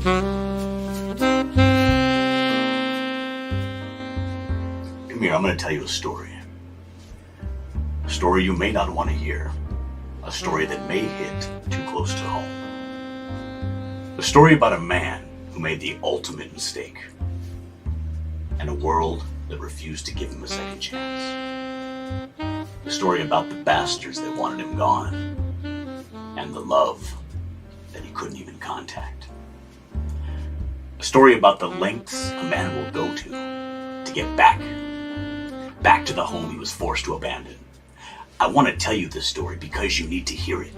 Come here, I'm going to tell you a story. A story you may not want to hear. A story that may hit too close to home. A story about a man who made the ultimate mistake. And a world that refused to give him a second chance. A story about the bastards that wanted him gone. And the love that he couldn't even contact. A story about the lengths a man will go to get back to the home he was forced to abandon. I want to tell you this story because you need to hear it.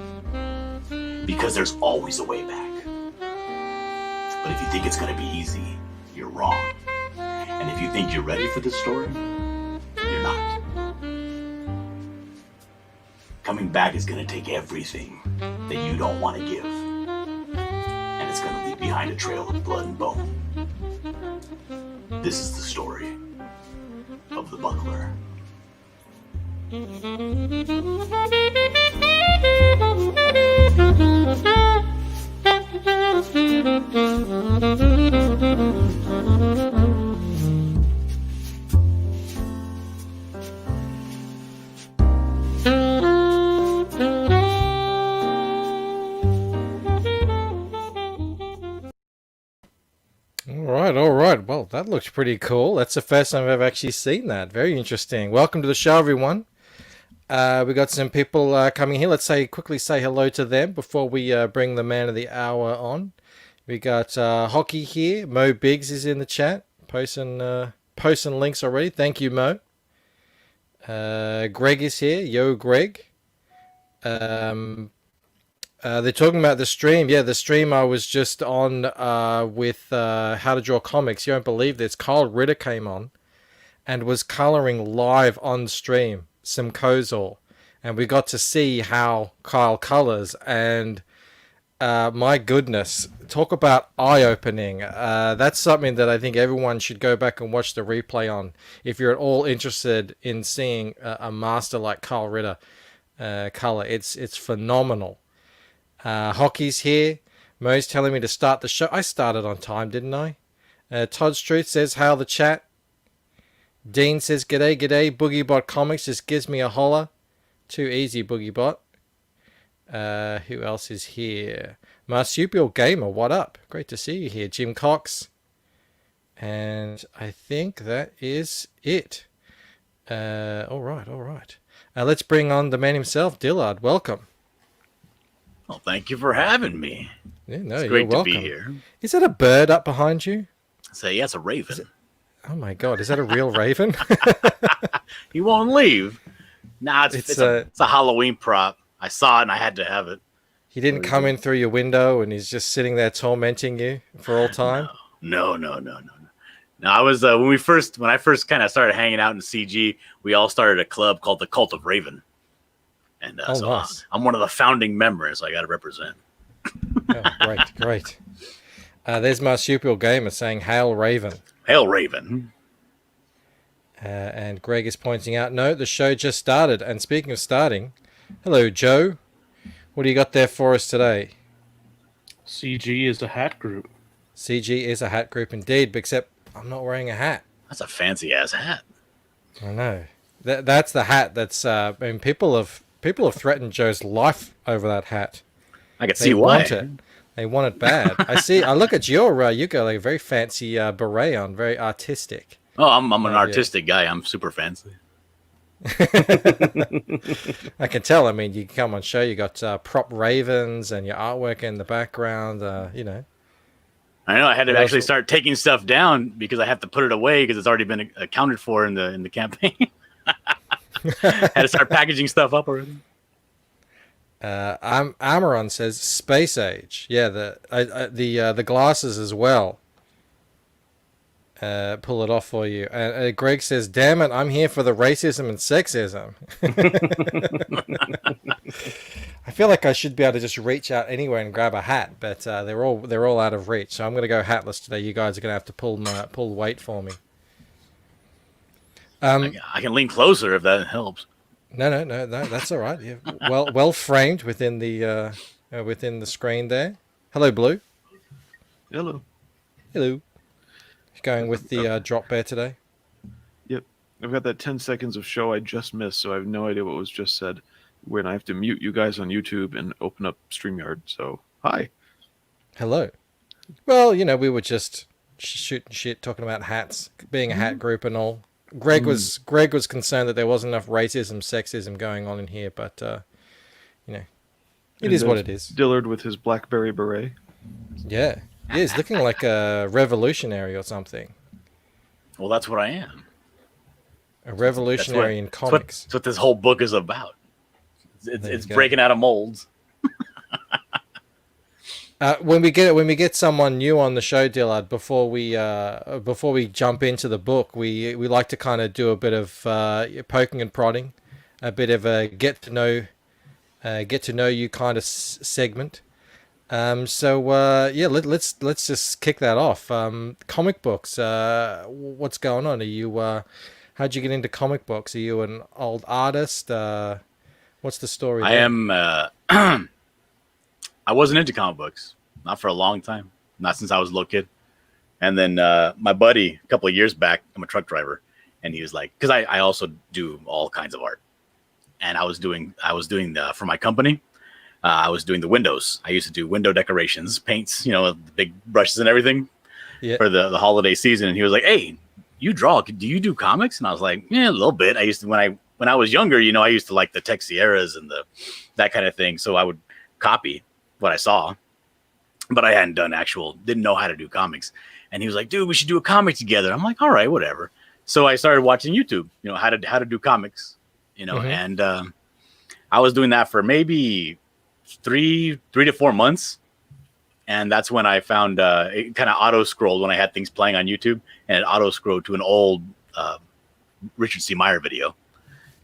Because there's always a way back. But if you think it's going to be easy, you're wrong. And if you think you're ready for this story, you're not. Coming back is going to take everything that you don't want to give. And it's going to leave behind a trail of blood and bone. This is the story of the buckler. All right. Well, that looks pretty cool. That's the first time I've ever actually seen that. Very interesting. Welcome to the show, everyone. We got some people coming here. Let's quickly say hello to them before we bring the man of the hour on. We got Hockey here. Mo Biggs is in the chat, posting links already. Thank you, Mo. Greg is here. Yo, Greg. They're talking about the stream. Yeah, the stream I was just on with How to Draw Comics. You won't believe this. Kyle Ritter came on and was coloring live on stream some Kozor. And we got to see how Kyle colors. And my goodness, talk about eye-opening. That's something that I think everyone should go back and watch the replay on. If you're at all interested in seeing a master like Kyle Ritter color, it's phenomenal. Hockey's here. Mo's telling me to start the show. I started on time, didn't I? Todd's Truth says, hail the chat. Dean says, g'day, g'day. Boogiebot Comics just gives me a holler. Too easy, Boogiebot. Who else is here? Marsupial Gamer, what up? Great to see you here. Jim Cox. And I think that is it. All right. Let's bring on the man himself, Dillard. Welcome. Well, thank you for having me. Yeah, no, it's great you're welcome. to be here. Is that a bird up behind you? Yeah, it's a raven. Oh my God, is that a real raven? He won't leave. Nah, it's a Halloween prop. I saw it and I had to have it. He didn't come in through your window and he's just sitting there tormenting you for all time? No. No, I was when I first kind of started hanging out in CG, we all started a club called the Cult of Raven. And nice. I'm one of the founding members, so I got to represent. Oh, great. There's Marsupial Gamer saying, hail Raven. Hail Raven. And Greg is pointing out, no, the show just started. And speaking of starting, hello, Joe. What do you got there for us today? CG is a hat group. CG is a hat group indeed, except I'm not wearing a hat. That's a fancy-ass hat. I know. That's the hat that's... people have threatened Joe's life over that hat. I can see why. They want it bad. I look at your... you got like a very fancy beret on, very artistic. Oh, I'm an artistic guy. I'm super fancy. I can tell. I mean, you come on show, you got prop ravens and your artwork in the background, you know. I know. I had to actually start taking stuff down because I have to put it away because it's already been accounted for in the campaign. Had to start packaging stuff up already. Amaron says Space Age. Yeah, the glasses as well. Pull it off for you. And Greg says, "Damn it, I'm here for the racism and sexism." I feel like I should be able to just reach out anywhere and grab a hat, but they're all out of reach. So I'm going to go hatless today. You guys are going to have to pull weight for me. I can lean closer if that helps. No, that's all right. Yeah. Well framed within the screen there. Hello, Blue. Hello. Hello. Going with the drop bear today. Yep. I've got that 10 seconds of show I just missed, so I have no idea what was just said. When I have to mute you guys on YouTube and open up StreamYard. So, hi. Hello. Well, we were just shooting shit, talking about hats, being a hat group and all. Greg was concerned that there wasn't enough racism, sexism going on in here, but it is what it is. Dillard with his BlackBerry beret. Yeah, he's looking like a revolutionary or something. Well, that's what I am. A revolutionary in comics. That's what this whole book is about. It's breaking out of molds. When we get someone new on the show, Dillard, before we jump into the book, we like to kind of do a bit of poking and prodding, a bit of a get to know you kind of segment. Let's just kick that off. Comic books. What's going on? Are you how'd you get into comic books? Are you an old artist? What's the story? I am. I wasn't into comic books, not for a long time, not since I was a little kid. And then my buddy, a couple of years back, I'm a truck driver, and he was like, because I also do all kinds of art, and I was doing for my company. I was doing the windows. I used to do window decorations, paints, the big brushes and everything for the holiday season. And he was like, "Hey, you draw? Do you do comics?" And I was like, "Yeah, a little bit." I used to when I was younger, I used to like the Texieras and that kind of thing. So I would copy what I saw, but I hadn't didn't know how to do comics. And he was like, "Dude, we should do a comic together." I'm like, "All right, whatever." So I started watching YouTube, how to do comics, and I was doing that for maybe 3 to 4 months. And that's when I found it kind of auto scrolled when I had things playing on YouTube, and it auto scrolled to an old Richard C. Meyer video.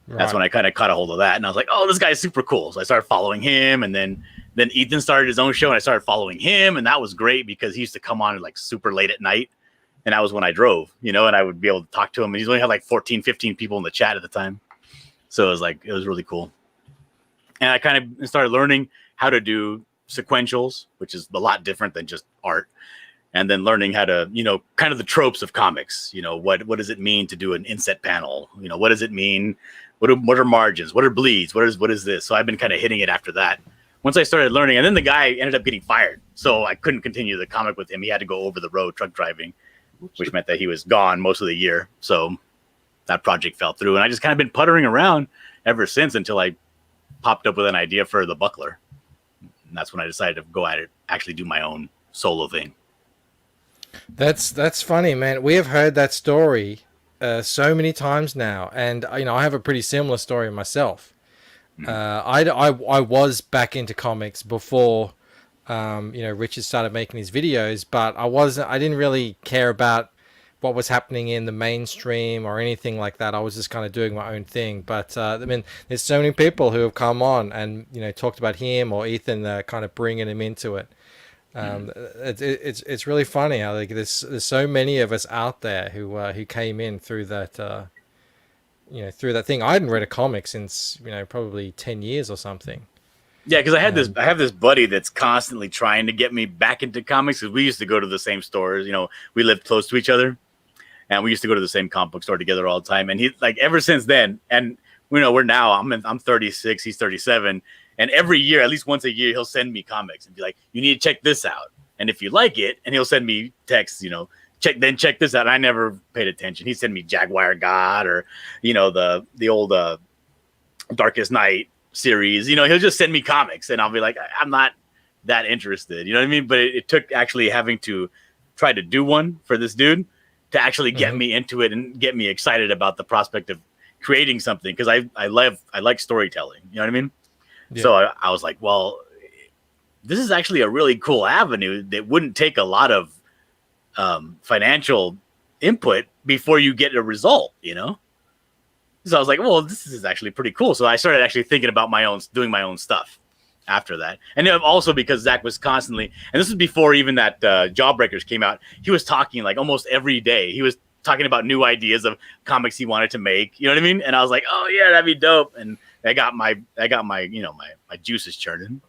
Right. That's when I kind of caught a hold of that. And I was like, "Oh, this guy's super cool." So I started following him, and then Ethan started his own show, and I started following him, and that was great because he used to come on like super late at night, and that was when I drove, and I would be able to talk to him. And he's only had like 14, 15 people in the chat at the time. So it was really cool. And I kind of started learning how to do sequentials, which is a lot different than just art. And then learning how to, kind of the tropes of comics, what does it mean to do an inset panel? What does it mean? What are margins? What are bleeds? What is this? So I've been kind of hitting it after that. Once I started learning, and then the guy ended up getting fired. So I couldn't continue the comic with him. He had to go over the road truck driving, which meant that he was gone most of the year. So that project fell through. And I just kind of been puttering around ever since until I popped up with an idea for the Buckler. And that's when I decided to go at it, actually do my own solo thing. That's funny, man. We have heard that story so many times now. And, I have a pretty similar story myself. I was back into comics before, Richard started making his videos, but I didn't really care about what was happening in the mainstream or anything like that. I was just kind of doing my own thing. But there's so many people who have come on and talked about him or Ethan, kind of bringing him into it. It's really funny how there's so many of us out there who came in through that through that thing. I hadn't read a comic since probably 10 years or something. Yeah, because I have this buddy that's constantly trying to get me back into comics, because we used to go to the same stores. We lived close to each other, and we used to go to the same comic book store together all the time. And he, like, ever since then, and I'm 36, he's 37, and every year, at least once a year, he'll send me comics and be like, "You need to check this out, and if you like it," and he'll send me texts, check this out. And I never paid attention. He'd send me Jaguar God or the old Darkest Night series. He'll just send me comics, and I'll be like, "I'm not that interested." You know what I mean? But it took actually having to try to do one for this dude to actually get me into it and get me excited about the prospect of creating something, because I like storytelling. You know what I mean? Yeah. So I was like, well, this is actually a really cool avenue that wouldn't take a lot of financial input before you get a result, So I was like, well, this is actually pretty cool. So I started actually thinking about doing my own stuff after that. And also because Zach was constantly, and this was before even that Jawbreakers came out, he was talking like almost every day. He was talking about new ideas of comics he wanted to make. You know what I mean? And I was like, oh yeah, that'd be dope. And I got my my juices churning.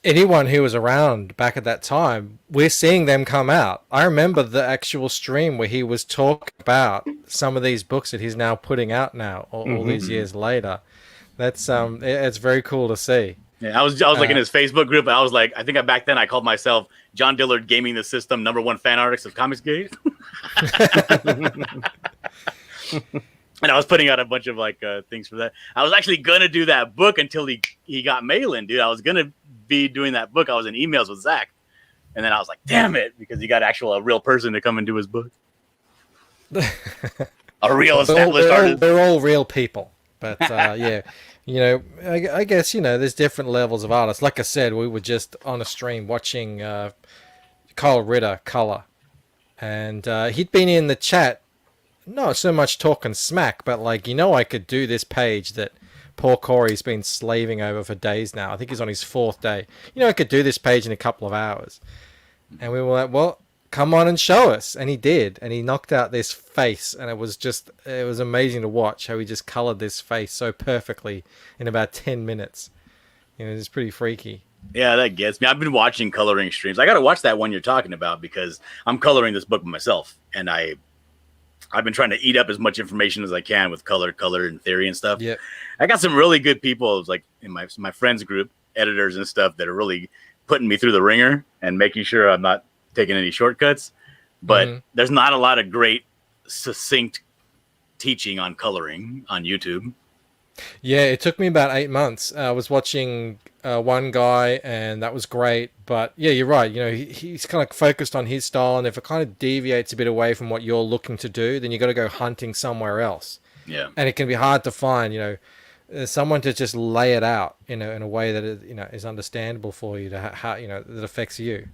Anyone who was around back at that time, we're seeing them come out. I remember the actual stream where he was talking about some of these books that he's now putting out now, all these years later. That's it's very cool to see. Yeah, I was like in his Facebook group. I was like, I think back then I called myself John Dillard Gaming the System #1 fan artist of Comics Gate. And I was putting out a bunch of like things for that. I was actually gonna do that book until he got mail-in, dude. I was gonna be doing that book. I was in emails with Zach, and then I was like, damn it, because he got a real person to come and do his book. A real established artist. They're all real people, but yeah, you know, I guess there's different levels of artists. Like I said, we were just on a stream watching Kyle Ritter color, and he'd been in the chat. Not so much talking smack, but like, I could do this page that poor Corey's been slaving over for days now. I think he's on his 4th day. I could do this page in a couple of hours. And we were like, well, come on and show us. And he did. And he knocked out this face. And it was amazing to watch how he just colored this face so perfectly in about 10 minutes. It's pretty freaky. Yeah, that gets me. I've been watching coloring streams. I got to watch that one you're talking about because I'm coloring this book myself. And I've been trying to eat up as much information as I can with color and theory and stuff. Yeah, I got some really good people like in my friends group, editors and stuff that are really putting me through the ringer and making sure I'm not taking any shortcuts. But there's not a lot of great, succinct teaching on coloring on YouTube. Yeah, it took me about 8 months. I was watching one guy, and that was great. But yeah, you're right. He's kind of focused on his style, and if it kind of deviates a bit away from what you're looking to do, then you got to go hunting somewhere else. Yeah, and it can be hard to find. Someone to just lay it out, in a way that is understandable for you that affects you.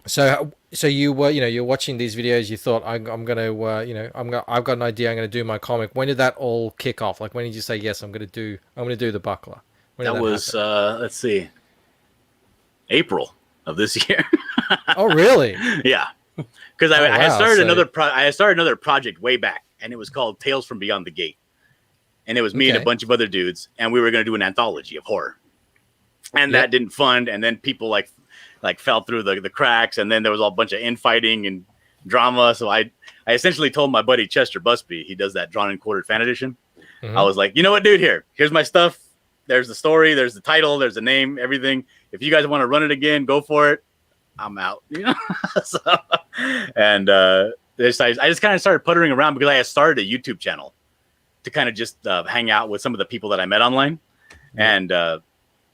So you were, you're watching these videos. You thought, I've got an idea. I'm going to do my comic. When did that all kick off? Like, when did you say, yes, I'm going to do the Buckler? That was let's see, April of this year. Oh, really? Yeah, because I started another project way back, and it was called Tales from Beyond the Gate, and it was me and a bunch of other dudes, and we were going to do an anthology of horror, and that didn't fund, and then people like fell through the cracks, and then there was a bunch of infighting and drama. So I essentially told my buddy Chester Busby, he does that drawn and quartered fan edition. I was like, you know what, dude, here's my stuff. There's the story, there's the title, there's the name, everything. If you guys want to run it again, go for it. I'm out. So, and I just kind of started puttering around because I had started a YouTube channel to kind of just hang out with some of the people that I met online. And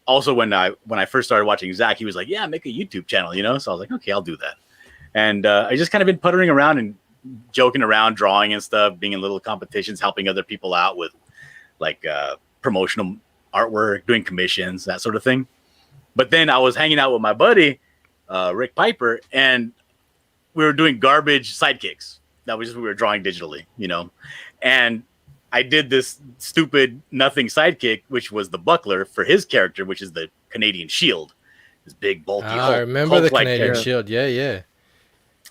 also when I first started watching Zach, he was like, yeah, make a YouTube channel, So I was like, okay, I'll do that. And I just kind of been puttering around and joking around, drawing and stuff, being in little competitions, helping other people out with like promotional artwork, doing commissions, that sort of thing. But then I was hanging out with my buddy, Rick Piper, and we were doing garbage sidekicks. That was just we were drawing digitally, And I did this stupid nothing sidekick, which was the Buckler for his character, which is the Canadian Shield. This big, bulky I remember the Canadian Shield. Yeah.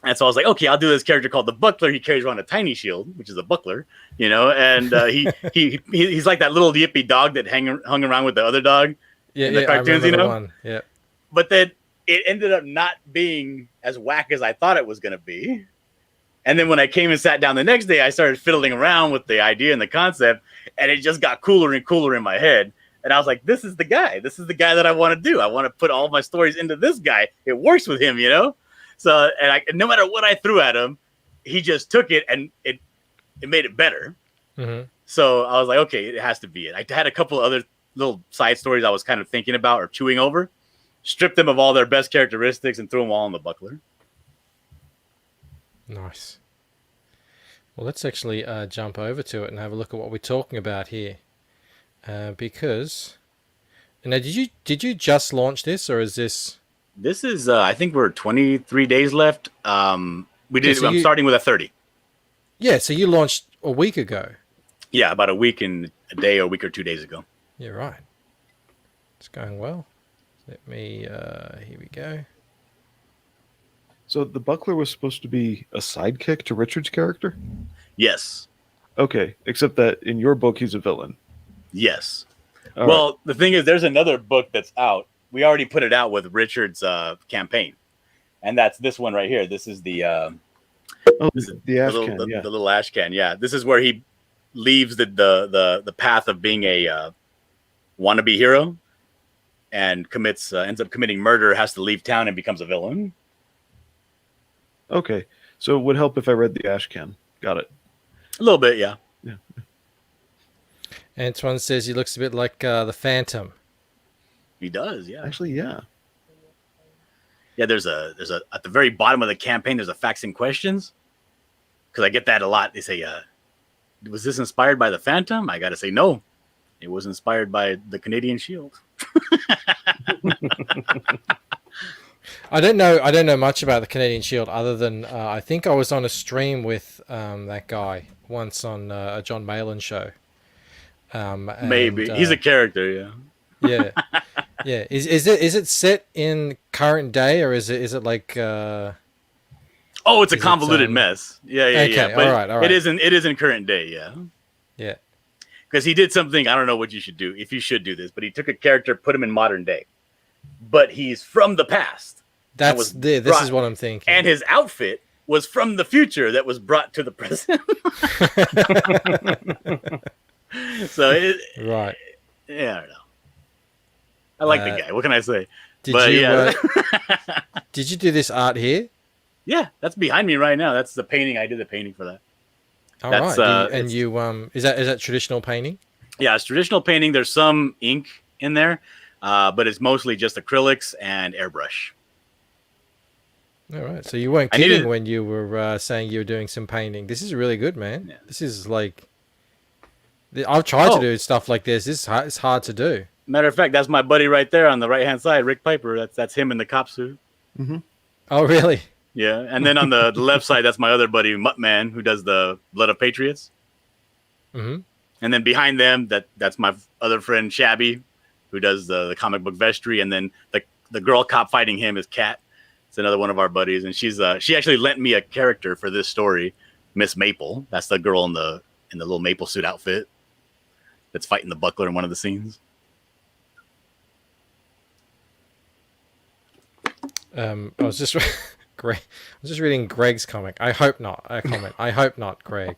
And so I was like, okay, I'll do this character called the Buckler. He carries around a tiny shield, which is a buckler, and he's like that little yippy dog that hung around with the other dog in the cartoons, One. Yeah. But then it ended up not being as whack as I thought it was going to be. And then when I came and sat down the next day, I started fiddling around with the idea and the concept, and it just got cooler and cooler in my head. And I was like, this is the guy. This is the guy that I want to do. I want to put all my stories into this guy. It works with him, So, and no matter what I threw at him, he just took it and it made it better. So I was like, okay, it has to be it. I had a couple of other little side stories I was kind of thinking about or chewing over, stripped them of all their best characteristics and threw them all in the Buckler. Nice. Well, let's actually jump over to it and have a look at what we're talking about here. Because now, did you just launch this, or is this? This is, I think we're 23 days left. I'm starting with a 30. Yeah, so you launched a week ago. Yeah, about a week and a day or a week or 2 days ago. Yeah, right. It's going well. Let me, here we go. So the Buckler was supposed to be a sidekick to Richard's character? Yes. Okay, except that in your book, he's a villain. Yes. All right. Well, the thing is, there's another book that's out. We already put it out with Richard's campaign, and that's this one right here. This is the Oh, this is the ash little, can, yeah. the little ash can. Yeah, this is where he leaves the path of being a wannabe hero and ends up committing murder, has to leave town and becomes a villain. Okay, so it would help if I read the ash can. Got it. A little bit, yeah. Yeah. Antoine says he looks a bit like the Phantom. He does, yeah. Actually, yeah. Yeah, there's a at the very bottom of the campaign, there's a facts and questions. Because I get that a lot. They say, was this inspired by the Phantom? I gotta say no. It was inspired by the Canadian Shield. I don't know much about the Canadian Shield other than I think I was on a stream with that guy once on a John Malin show. Maybe he's a character, yeah. Yeah, yeah. Is it set in current day or is it like? Oh, it's a convoluted mess. Yeah. Okay, But all right. It isn't current day, yeah. Yeah. Because he did something, I don't know what you should do, if you should do this, but he took a character, put him in modern day. But he's from the past. This is what I'm thinking. And his outfit was from the future that was brought to the present. So, right. Yeah, I don't know. I like the guy. What can I say? Did you do this art here? Yeah, that's behind me right now. That's the painting. I did the painting for that. All right. Is that traditional painting? Yeah, it's traditional painting. There's some ink in there, but it's mostly just acrylics and airbrush. All right. So you weren't kidding when you were saying you were doing some painting. This is really good, man. Yeah. This is like I've tried to do stuff like this. It's hard to do. Matter of fact, that's my buddy right there on the right hand side, Rick Piper. That's him in the cop suit. Mm-hmm. Oh, really? Yeah, and then on the left side, that's my other buddy, Muttman, who does the Blood of Patriots. Mm-hmm. And then behind them, that's my other friend, Shabby, who does the comic book vestry. And then the girl cop fighting him is Kat. It's another one of our buddies. And she actually lent me a character for this story, Miss Maple. That's the girl in the little maple suit outfit that's fighting the buckler in one of the scenes. I was just reading Greg's comic. I hope not. I hope not, Greg.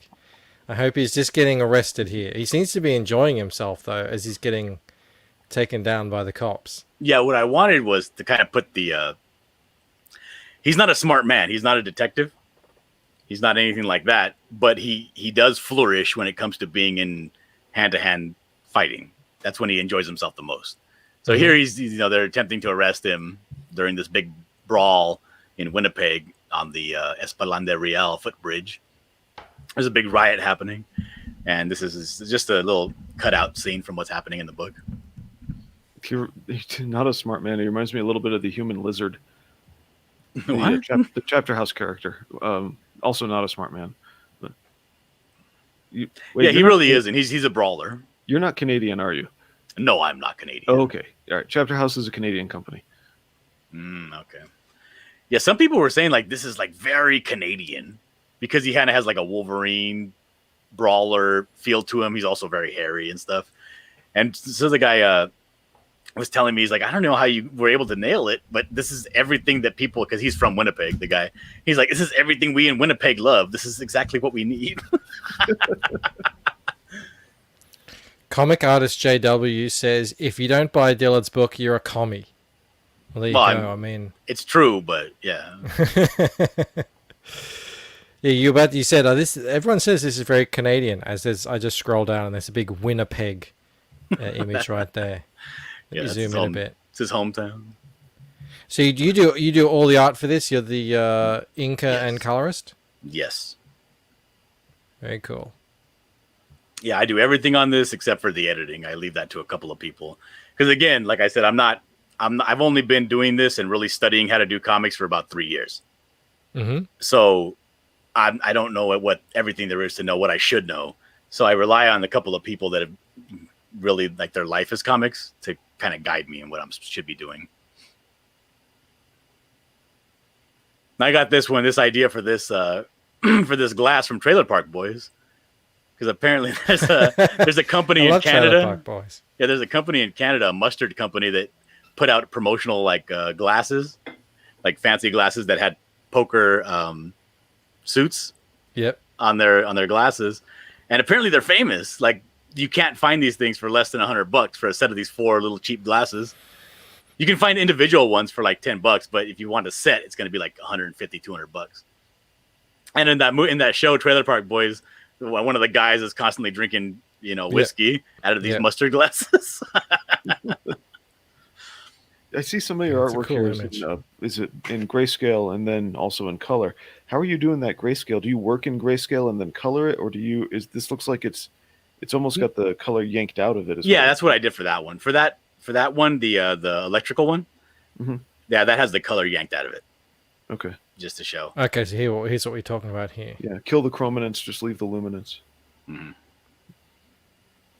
I hope he's just getting arrested here. He seems to be enjoying himself though, as he's getting taken down by the cops. Yeah, what I wanted was to kind of put the. He's not a smart man. He's not a detective. He's not anything like that. But he does flourish when it comes to being in hand-to-hand fighting. That's when he enjoys himself the most. So here he's they're attempting to arrest him during this big brawl in Winnipeg on the Esplanade Real footbridge. There's a big riot happening, and this is just a little cutout scene from what's happening in the book. He's not a smart man. He reminds me a little bit of the human lizard. What? The chapter house character. Also not a smart man. But he really isn't. He's a brawler. You're not Canadian, are you? No, I'm not Canadian. Oh, okay. All right. Chapter House is a Canadian company. Okay. Yeah, some people were saying like this is like very Canadian because he kind of has like a Wolverine brawler feel to him. He's also very hairy and stuff. And so the guy was telling me, he's like, I don't know how you were able to nail it, but this is everything that people, because he's from Winnipeg, the guy. He's like, this is everything we in Winnipeg love. This is exactly what we need. Comic artist JW says, if you don't buy Dillard's book, you're a commie. Well, there you go. I mean, it's true, but yeah. Yeah, you said this. Everyone says this is very Canadian. As I just scroll down and there's a big Winnipeg image right there. Yeah, you zoom in a bit. It's his hometown. So you do all the art for this? You're the inker and colorist? Yes. Very cool. Yeah, I do everything on this except for the editing. I leave that to a couple of people. Because again, like I said, I've only been doing this and really studying how to do comics for about 3 years. Mm-hmm. So I don't know what everything there is to know, what I should know. So I rely on a couple of people that have really like their life is comics to kind of guide me in what I should be doing. And I got this idea for this for this glass from Trailer Park Boys. because apparently there's a company I in love Trailer Canada. Park Boys. Yeah, there's a company in Canada, a mustard company, that put out promotional like glasses, like fancy glasses that had poker suits Yep. on their glasses, and apparently they're famous. Like, you can't find these things for less than $100 for a set of these 4 little cheap glasses. You can find individual ones for like $10, but if you want a set, it's going to be like $150-$200. And in that show, Trailer Park Boys, one of the guys is constantly drinking, whiskey out of these mustard glasses. I see some of your It's a artwork cool here. image. Is it in grayscale and then also in color? How are you doing that grayscale? Do you work in grayscale and then color it, or this looks like it's almost got the color yanked out of it as well? Yeah, that's what I did for that one. For that one, the electrical one, yeah, that has the color yanked out of it. Okay. Just to show. Okay, so here's what we're talking about here. Yeah, kill the chrominance, just leave the luminance.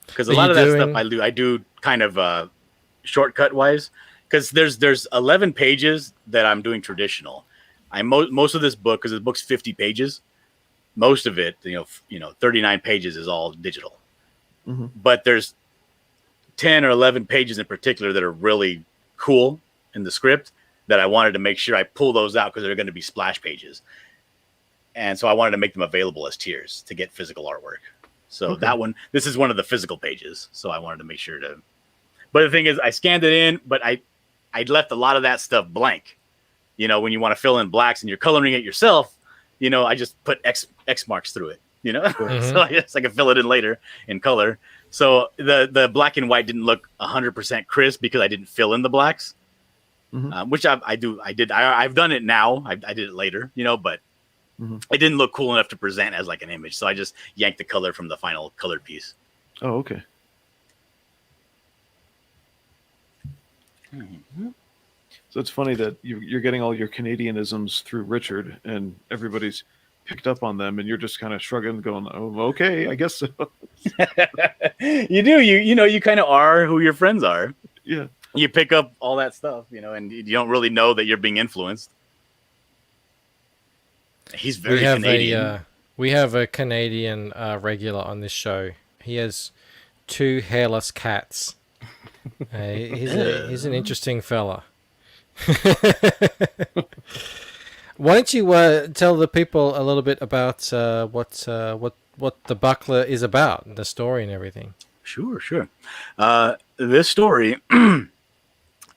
Because a lot of that stuff I do kind of shortcut wise. Because there's 11 pages that I'm doing traditional. Most of this book, because the book's 50 pages, most of it, 39 pages is all digital. But there's 10 or 11 pages in particular that are really cool in the script that I wanted to make sure I pull those out because they're going to be splash pages. And so I wanted to make them available as tiers to get physical artwork. So this is one of the physical pages. So I wanted to make sure to. But the thing is, I scanned it in, but I left a lot of that stuff blank. When you want to fill in blacks and you're coloring it yourself, I just put X marks through it, so I can fill it in later in color. So the black and white didn't look 100% crisp because I didn't fill in the blacks, which I've done it now. I did it later, but it didn't look cool enough to present as like an image. So I just yanked the color from the final colored piece. Oh, okay. So it's funny that you're getting all your Canadianisms through Richard, and everybody's picked up on them, and you're just kind of shrugging, going, "Oh, okay, I guess so." You do, you kind of are who your friends are. Yeah, you pick up all that stuff, and you don't really know that you're being influenced. He's very Canadian. We have a Canadian regular on this show. He has 2 hairless cats. He's an interesting fella. Why don't you tell the people a little bit about what the Buckler is about, the story and everything? Sure. This story,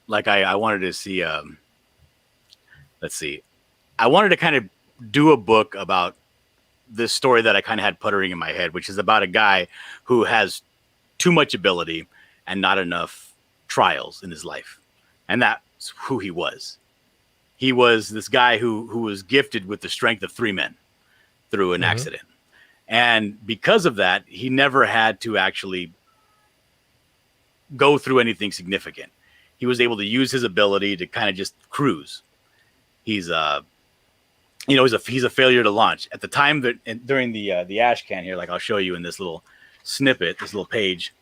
like I wanted to see. Let's see. I wanted to kind of do a book about this story that I kind of had puttering in my head, which is about a guy who has too much ability and not enough trials in his life. And that's who he was. He was this guy who was gifted with the strength of 3 men through an accident. And because of that, he never had to actually go through anything significant. He was able to use his ability to kind of just cruise. He's he's a failure to launch. At the time that during the ash can here, like I'll show you in this little snippet, this little page,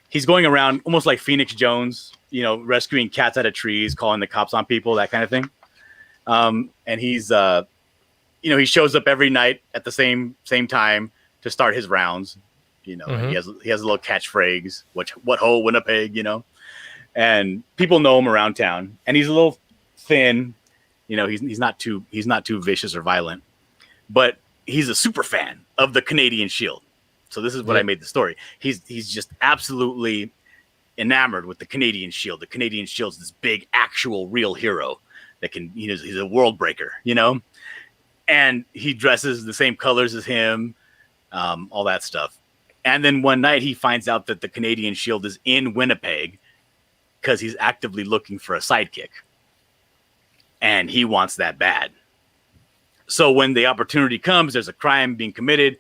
he's going around almost like Phoenix Jones, rescuing cats out of trees, calling the cops on people, that kind of thing. And he's, he shows up every night at the same time to start his rounds. He has a little catchphrase, what ho, Winnipeg, and people know him around town. And he's a little thin, he's not too vicious or violent, but he's a super fan of the Canadian Shield. So this is what I made the story. He's just absolutely enamored with the Canadian Shield. The Canadian Shield's this big, actual, real hero that can, he's a world breaker, and he dresses the same colors as him, all that stuff. And then one night he finds out that the Canadian Shield is in Winnipeg because he's actively looking for a sidekick. And he wants that bad. So when the opportunity comes, there's a crime being committed,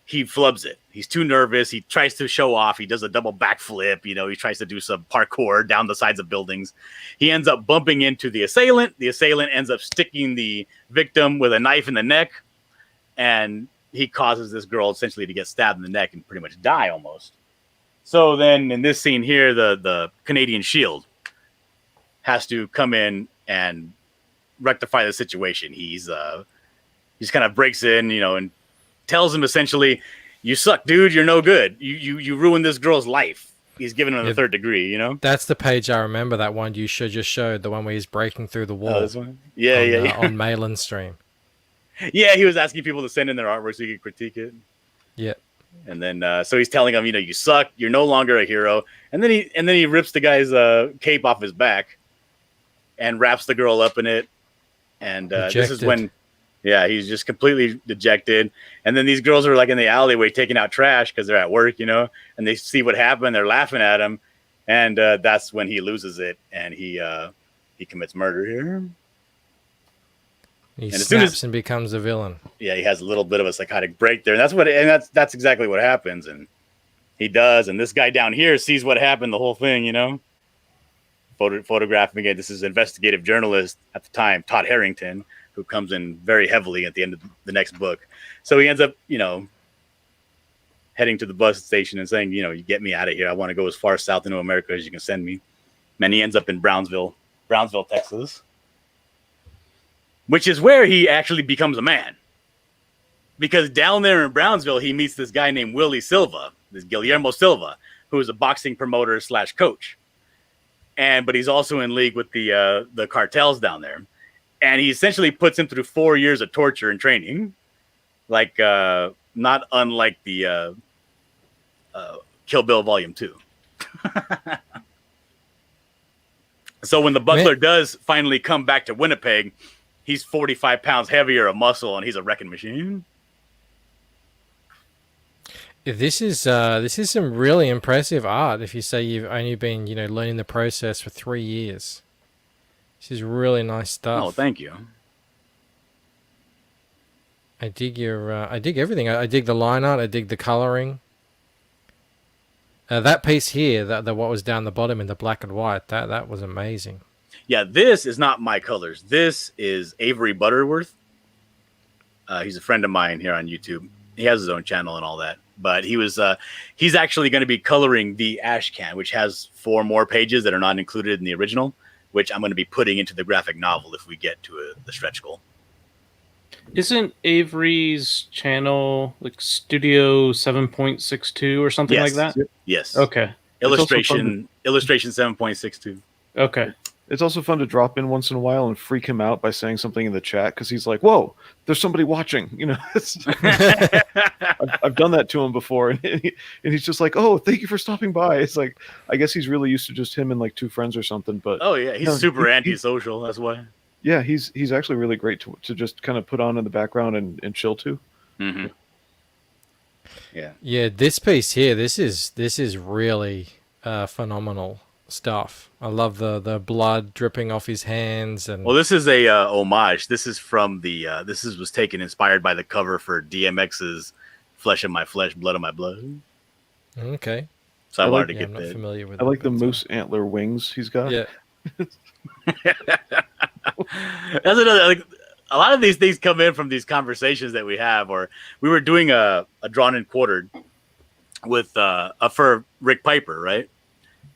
he flubs it. He's too nervous. He tries to show off. He does a double backflip. He tries to do some parkour down the sides of buildings. He ends up bumping into the assailant. The assailant ends up sticking the victim with a knife in the neck. And he causes this girl essentially to get stabbed in the neck and pretty much die almost. So then in this scene here, the Canadian Shield has to come in and rectify the situation. He's kind of breaks in, and tells him essentially you suck, dude. You're no good. You ruined this girl's life. He's giving him the Yeah. 3rd degree, you know? That's the page I remember. That one you just showed, the one where he's breaking through the wall. Oh, this one? Yeah, on, yeah. on Malin's stream. Yeah, he was asking people to send in their artwork so he could critique it. Yeah. And then so he's telling him, you know, you suck, you're no longer a hero. And then he rips the guy's cape off his back and wraps the girl up in it. And this is when he's just completely dejected. And then these girls are like in the alleyway taking out trash because they're at work, you know, and they see what happened, they're laughing at him. And that's when he loses it and he commits murder here. He and snaps and becomes a villain. Yeah, he has a little bit of a psychotic break there, and that's exactly what happens. And he does. And this guy down here sees what happened, the whole thing, you know. Photographing it. This is investigative journalist at the time, Todd Harrington, who comes in very heavily at the end of the next book. So he ends up, you know, heading to the bus station and saying, you know, you get me out of here. I want to go as far south into America as you can send me. And he ends up in Brownsville, Texas, which is where he actually becomes a man. Because down there in Brownsville, he meets this guy named Willie Silva, this Guillermo Silva, who is a boxing promoter / coach. But he's also in league with the cartels down there. And he essentially puts him through 4 years of torture and training. Like, not unlike the Kill Bill Volume 2. So when the Buckler does finally come back to Winnipeg, he's 45 pounds heavier of muscle, and he's a wrecking machine. This is some really impressive art. If you say you've only been, you know, learning the process for 3 years, this is really nice stuff. Oh, thank you. I dig I dig everything. I dig the line art. I dig the coloring. That piece here, that what was down the bottom in the black and white, that was amazing. Yeah, this is not my colors. This is Avery Butterworth. He's a friend of mine here on YouTube. He has his own channel and all that. But he's actually going to be coloring the Ash Can, which has 4 more pages that are not included in the original, which I'm going to be putting into the graphic novel if we get to the stretch goal. Isn't Avery's channel like Studio 7.62 or something like that? Yes. Okay. Illustration 7.62. Okay. It's also fun to drop in once in a while and freak him out by saying something in the chat because he's like, "Whoa, there's somebody watching!" You know, I've done that to him before, and he's just like, "Oh, thank you for stopping by." It's like, I guess he's really used to just him and like 2 friends or something. But oh yeah, he's super antisocial. That's why. Yeah, he's actually really great to just kind of put on in the background and chill to. Mm-hmm. Yeah. This piece here, this is really phenomenal stuff. I love the blood dripping off his hands. And well, this is a homage. This is from was inspired by the cover for DMX's "Flesh of My Flesh, Blood of My Blood." Okay. So I wanted to get I'm not that. familiar with I like the moose antler wings he's got. Yeah. That's another. Like, a lot of these things come in from these conversations that we have, or we were doing a drawn and quartered with for Rick Piper, right?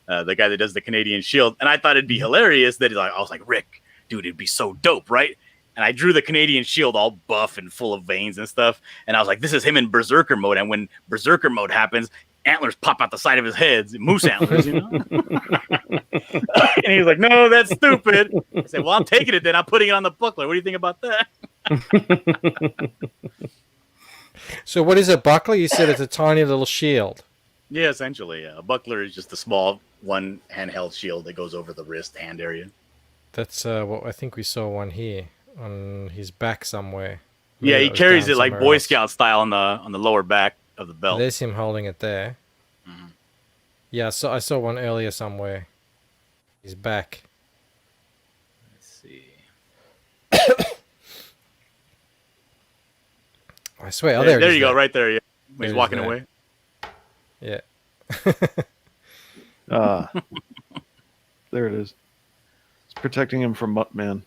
The guy that does the Canadian Shield, and I thought it'd be hilarious that I was like, Rick, dude, it'd be so dope, right? And I drew the Canadian Shield all buff and full of veins and stuff, and I was like, this is him in Berserker mode, and when Berserker mode happens, antlers pop out the side of his head, moose antlers, you know? And he was like, no, that's stupid. I said, well, I'm taking it then. I'm putting it on the buckler. What do you think about that? So what is a buckler? You said it's a tiny little shield. Yeah, essentially. Yeah. A buckler is just a small one handheld shield that goes over the wrist hand area. That's what I think we saw one here on his back somewhere. Yeah, he carries it like Boy else. Scout style on the lower back of the belt. There's him holding it there. Mm-hmm. Yeah, so I saw one earlier somewhere. His back. Let's see. I swear. Oh, there it is you go, right there. Yeah. When he's walking there. away. Yeah. There it is. It's protecting him from Muttman.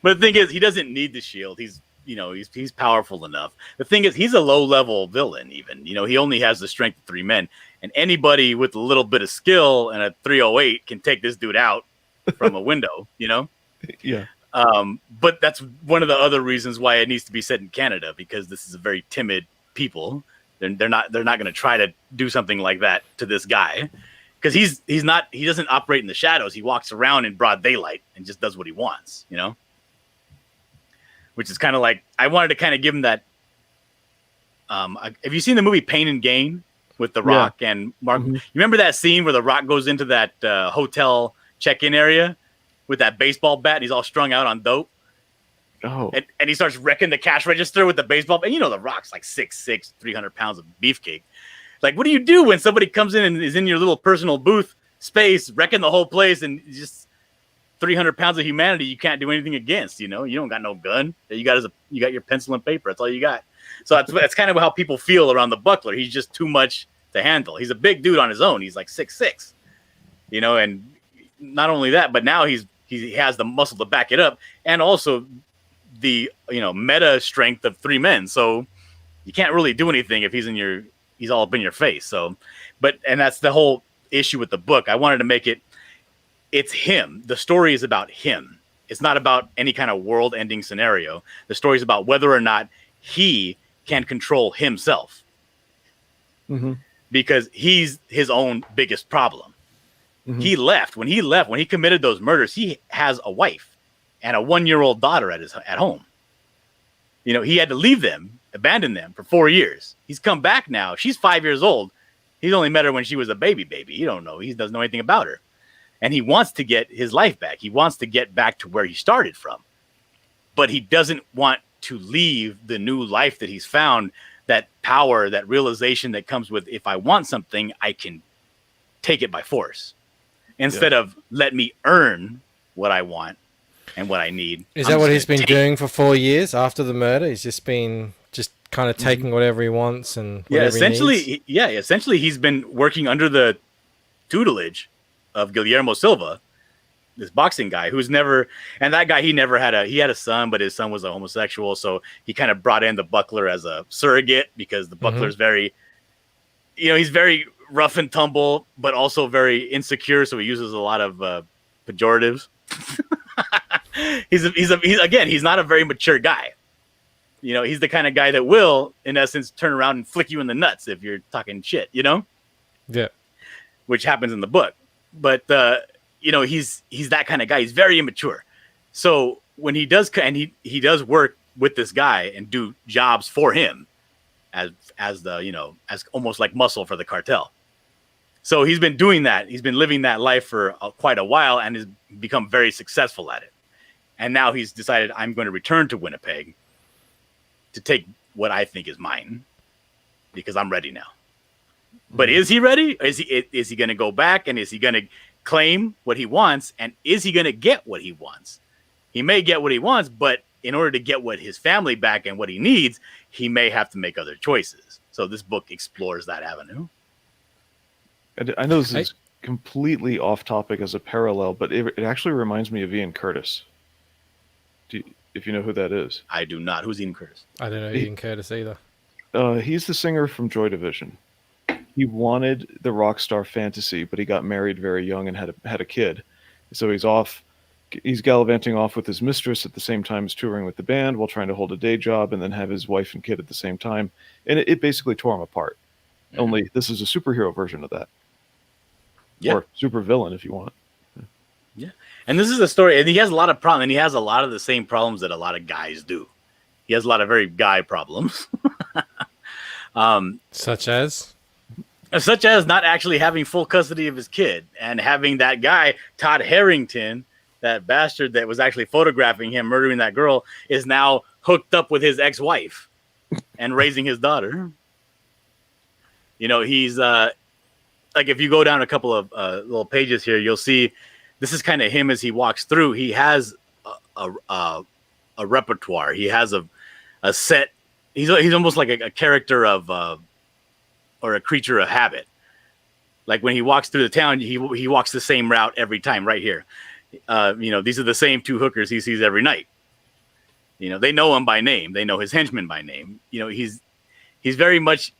But the thing is, he doesn't need the shield. He's powerful enough. The thing is, he's a low-level villain even. You know, he only has the strength of 3 men. And anybody with a little bit of skill and a 308 can take this dude out from a window, you know? Yeah. But that's one of the other reasons why it needs to be set in Canada, because this is a very timid people. They're not going to try to do something like that to this guy, because he doesn't operate in the shadows. He walks around in broad daylight and just does what he wants, you know. Which is kind of like, I wanted to kind of give him that. Have you seen the movie Pain and Gain with The Rock and Mark? Mm-hmm. You remember that scene where The Rock goes into that hotel check-in area with that baseball bat and he's all strung out on dope? Oh. And he starts wrecking the cash register with the baseball bat. And you know, The Rock's like 6'6", 300 pounds of beefcake. Like, what do you do when somebody comes in and is in your little personal booth space, wrecking the whole place, and just 300 pounds of humanity you can't do anything against? You know, you don't got no gun. You got your pencil and paper. That's all you got. So that's kind of how people feel around the Buckler. He's just too much to handle. He's a big dude on his own. He's like 6'6", you know, and not only that, but now he has the muscle to back it up, and also the, you know, meta strength of 3 men. So you can't really do anything if he's all up in your face. So, and that's the whole issue with the book. I wanted to make it's him. The story is about him. It's not about any kind of world-ending scenario. The story is about whether or not he can control himself, because he's his own biggest problem. When he committed those murders, he has a wife and a 1-year-old daughter at home. You know, he had to leave them, abandon them for 4 years. He's come back now. She's 5 years old. He's only met her when she was a baby. He don't know. He doesn't know anything about her. And he wants to get his life back. He wants to get back to where he started from. But he doesn't want to leave the new life that he's found, that power, that realization that comes with, if I want something, I can take it by force. Instead of let me earn what I want and what I need. Is that what he's been doing for 4 years after the murder? He's just been kind of taking whatever he wants and whatever he needs? Essentially he's been working under the tutelage of Guillermo Silva, this boxing guy who's never, and that guy, he had a son, but his son was a homosexual. So he kind of brought in the Buckler as a surrogate, because the Buckler's very, you know, he's very rough and tumble, but also very insecure. So he uses a lot of pejoratives. He's not a very mature guy. You know, he's the kind of guy that will, in essence, turn around and flick you in the nuts if you're talking shit, you know? Yeah. Which happens in the book. But, you know, he's that kind of guy. He's very immature. So when he does, and he does work with this guy and do jobs for him as the, you know, as almost like muscle for the cartel. So he's been doing that. He's been living that life for quite a while and has become very successful at it. And now he's decided, I'm going to return to Winnipeg to take what I think is mine, because I'm ready now. But is he ready? Is he going to go back, and is he going to claim what he wants? And is he going to get what he wants? He may get what he wants, but in order to get what his family back and what he needs, he may have to make other choices. So this book explores that avenue. I know this is completely off topic as a parallel, but it actually reminds me of Ian Curtis. If you know who that is. I do not. Who's Ian Curtis? I don't know Ian Curtis either. He's the singer from Joy Division. He wanted the rock star fantasy, but he got married very young and had a kid. So he's gallivanting off with his mistress at the same time as touring with the band while trying to hold a day job and then have his wife and kid at the same time. And it basically tore him apart. Mm-hmm. Only this is a superhero version of that. Yeah. Or super villain if you want. Yeah. And this is a story, and he has a lot of problems, and he has a lot of the same problems that a lot of guys do. He has a lot of very guy problems. Such as not actually having full custody of his kid, and having that guy, Todd Harrington, that bastard that was actually photographing him murdering that girl, is now hooked up with his ex-wife and raising his daughter. You know, he's like, if you go down a couple of little pages here, you'll see this is kind of him as he walks through. He has a repertoire. He has a set. He's almost like a character of or a creature of habit. Like when he walks through the town, he walks the same route every time. Right here, you know, these are the same 2 hookers he sees every night. You know, they know him by name. They know his henchmen by name. You know, he's very much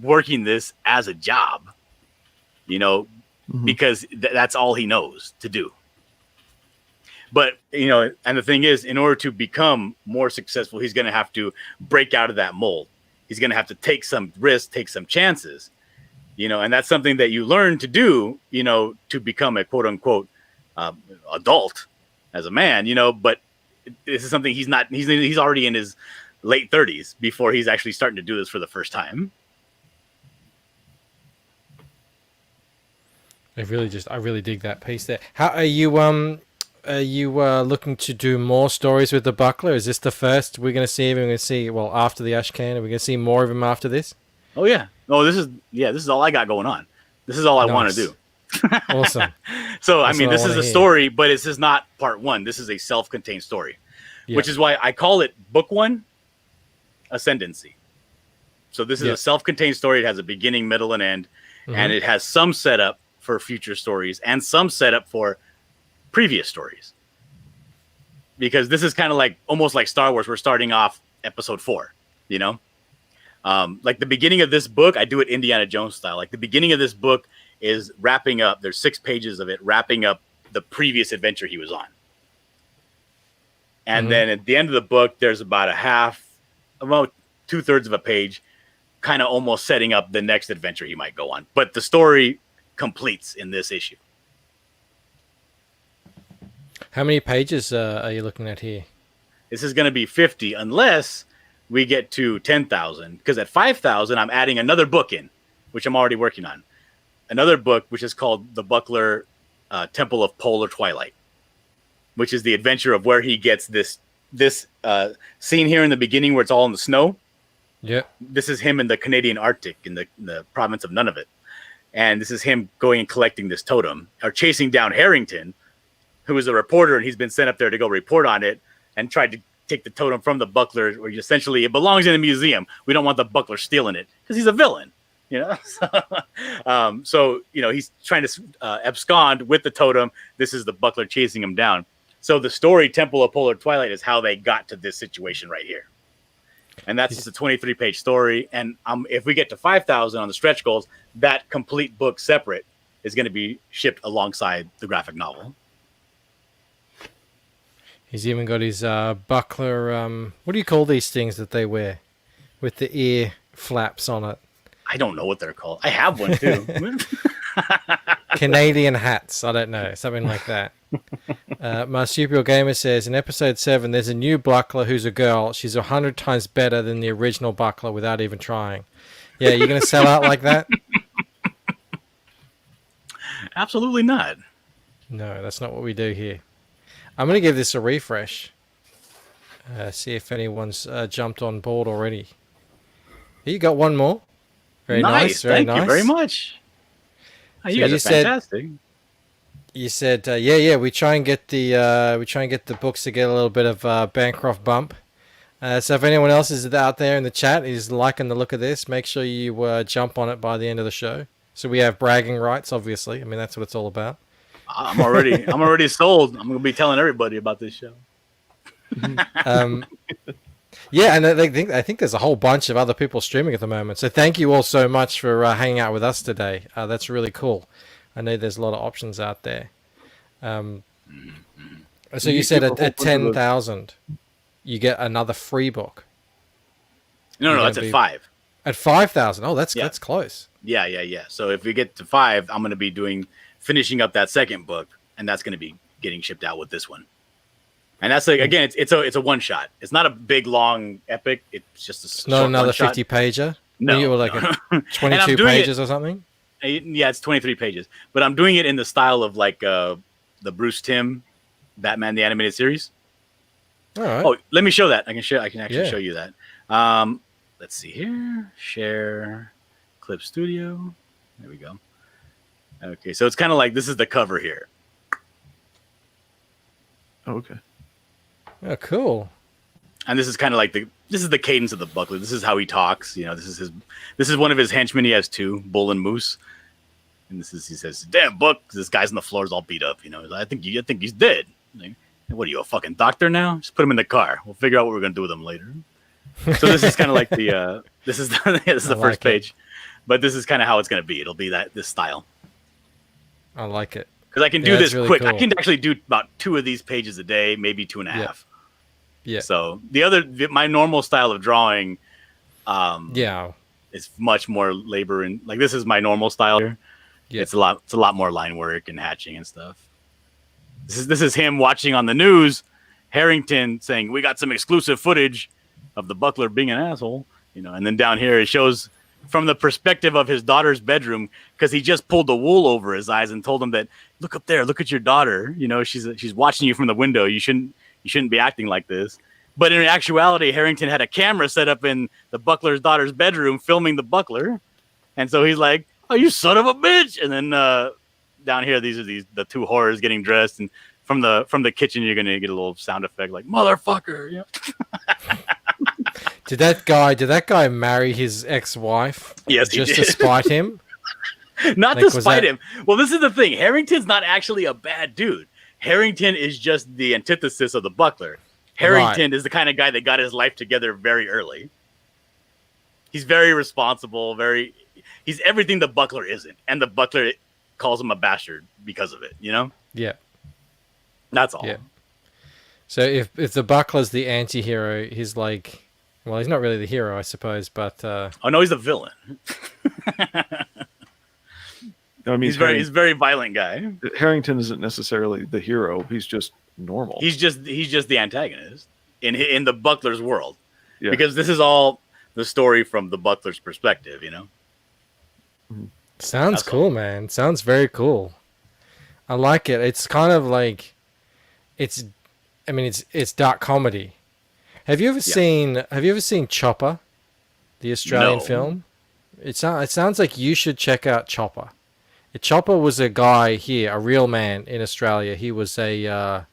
working this as a job. You know, because that's all he knows to do. But and the thing is, in order to become more successful, he's going to have to break out of that mold. He's going to have to take some risks, take some chances, and that's something that you learn to do, to become a quote unquote adult as a man, but this is something he's already in his late 30s before he's actually starting to do this for the first time. I really dig that piece there. How are you looking to do more stories with the Buckler? Is this the first we're going to see him? We're going to see, after the Ashcan, are we going to see more of him after this? Oh yeah. Oh, this is all I got going on. This is all I want to do. Awesome. So, this is a story, but this is not part one. This is a self-contained story, which is why I call it Book 1, Ascendancy. So this is a self-contained story. It has a beginning, middle, and end, and it has some setup for future stories and some setup for previous stories. Because this is kind of like almost like Star Wars. We're starting off episode 4, like the beginning of this book, I do it Indiana Jones style. Like the beginning of this book is wrapping up. There's 6 pages of it wrapping up the previous adventure he was on. And then at the end of the book, there's about about 2/3 of a page, kind of almost setting up the next adventure he might go on. But the story completes in this issue. How many pages are you looking at here? This is going to be 50 unless we get to 10,000, because at 5,000 I'm adding another book in, which I'm already working on. Another book which is called The Buckler Temple of Polar Twilight, which is the adventure of where he gets this scene here in the beginning where it's all in the snow. Yeah. This is him in the Canadian Arctic in the province of Nunavut. And this is him going and collecting this totem, or chasing down Harrington, who is a reporter, and he's been sent up there to go report on it and tried to take the totem from the Buckler, where essentially it belongs in a museum. We don't want the Buckler stealing it because he's a villain, So, he's trying to abscond with the totem. This is the Buckler chasing him down. So the story Temple of Polar Twilight is how they got to this situation right here. And that's just a 23-page story. And if we get to 5,000 on the stretch goals, that complete book separate is going to be shipped alongside the graphic novel. He's even got his buckler. What do you call these things that they wear with the ear flaps on it? I don't know what they're called. I have one too. Canadian hats. I don't know. Something like that. Marsupial Gamer says, in episode 7, there's a new buckler who's a girl. She's 100 times better than the original buckler without even trying. Yeah, you're going to sell out like that? Absolutely not. No, that's not what we do here. I'm going to give this a refresh. See if anyone's jumped on board already. You got one more. Very nice. Very nice. Thank you very much. Oh, you guys are fantastic. You said, we try and get the books to get a little bit of Bancroft bump. So if anyone else is out there in the chat is liking the look of this, make sure you jump on it by the end of the show. So we have bragging rights, obviously. I mean, that's what it's all about. I'm already sold. I'm going to be telling everybody about this show. Yeah, and I think there's a whole bunch of other people streaming at the moment. So thank you all so much for hanging out with us today. That's really cool. I know there's a lot of options out there. So you said at 10,000, you get another free book. No, that's at 5. At 5,000. Oh, that's close. Yeah. So if we get to 5, I'm going to be finishing up that second book, and that's going to be getting shipped out with this one. And that's again, it's a one shot. It's not a big long epic. It's just not another 50 pager. No, you were like 22 pages or something. Yeah, it's 23 pages. But I'm doing it in the style of like the Bruce Timm Batman the Animated Series. All right. Oh, let me show that. I can actually show you that. Let's see here. Share Clip Studio. There we go. Okay, so it's kind of like this is the cover here. Okay. Oh, cool. And this is kind of like this is the cadence of the Buckler. This is how he talks. This is one of his henchmen. He has 2, Bull and Moose. And he says, "Damn, Buck, this guy's on the floor is all beat up. I think he's dead. Like, what are you, a fucking doctor now? Just put him in the car. We'll figure out what we're gonna do with him later." So this is kind of like this is the first page, but this is kind of how it's gonna be. It'll be this style. I like it. because I can do Yeah, that's this really quick. I cool. can actually do about 2 of these pages a day, maybe 2.5. Yeah. So my normal style of drawing, Yeah. is much more labor, and like this is my normal style here. Yeah. It's a lot more line work and hatching and stuff. This is him watching on the news, Harrington saying, "We got some exclusive footage of the Buckler being an asshole," and then down here it shows from the perspective of his daughter's bedroom, because he just pulled the wool over his eyes and told him that, "Look up there, look at your daughter. She's watching you from the window. You shouldn't be acting like this." But in actuality, Harrington had a camera set up in the Buckler's daughter's bedroom filming the Buckler, and so he's like, "Oh, you son of a bitch!" And then down here, these are the 2 horrors getting dressed, and from the kitchen, you're gonna get a little sound effect like "motherfucker." Yeah. Did that guy marry his ex-wife? Yes, he just did. to spite him. Not Like, to spite him. Well, this is the thing. Harrington's not actually a bad dude. Harrington is just the antithesis of the Buckler. Harrington is the kind of guy that got his life together very early. He's very responsible. He's everything the Buckler isn't, and the Buckler calls him a bastard because of it. Yeah. That's all. Yeah. So if the Buckler's the anti-hero, he's like, well, he's not really the hero, I suppose, but Oh no, he's a villain. I mean, he's a very violent guy. Harrington isn't necessarily the hero. He's just normal. He's just the antagonist in the Buckler's world, Yeah. because this is all the story from the Buckler's perspective. sounds That's cool, man. Sounds very cool. I like it. It's kind of like it's dark comedy. Have you ever seen Chopper, the Australian No. film? It sounds like you should check out Chopper. Chopper was a guy here, a real man in Australia. He was maybe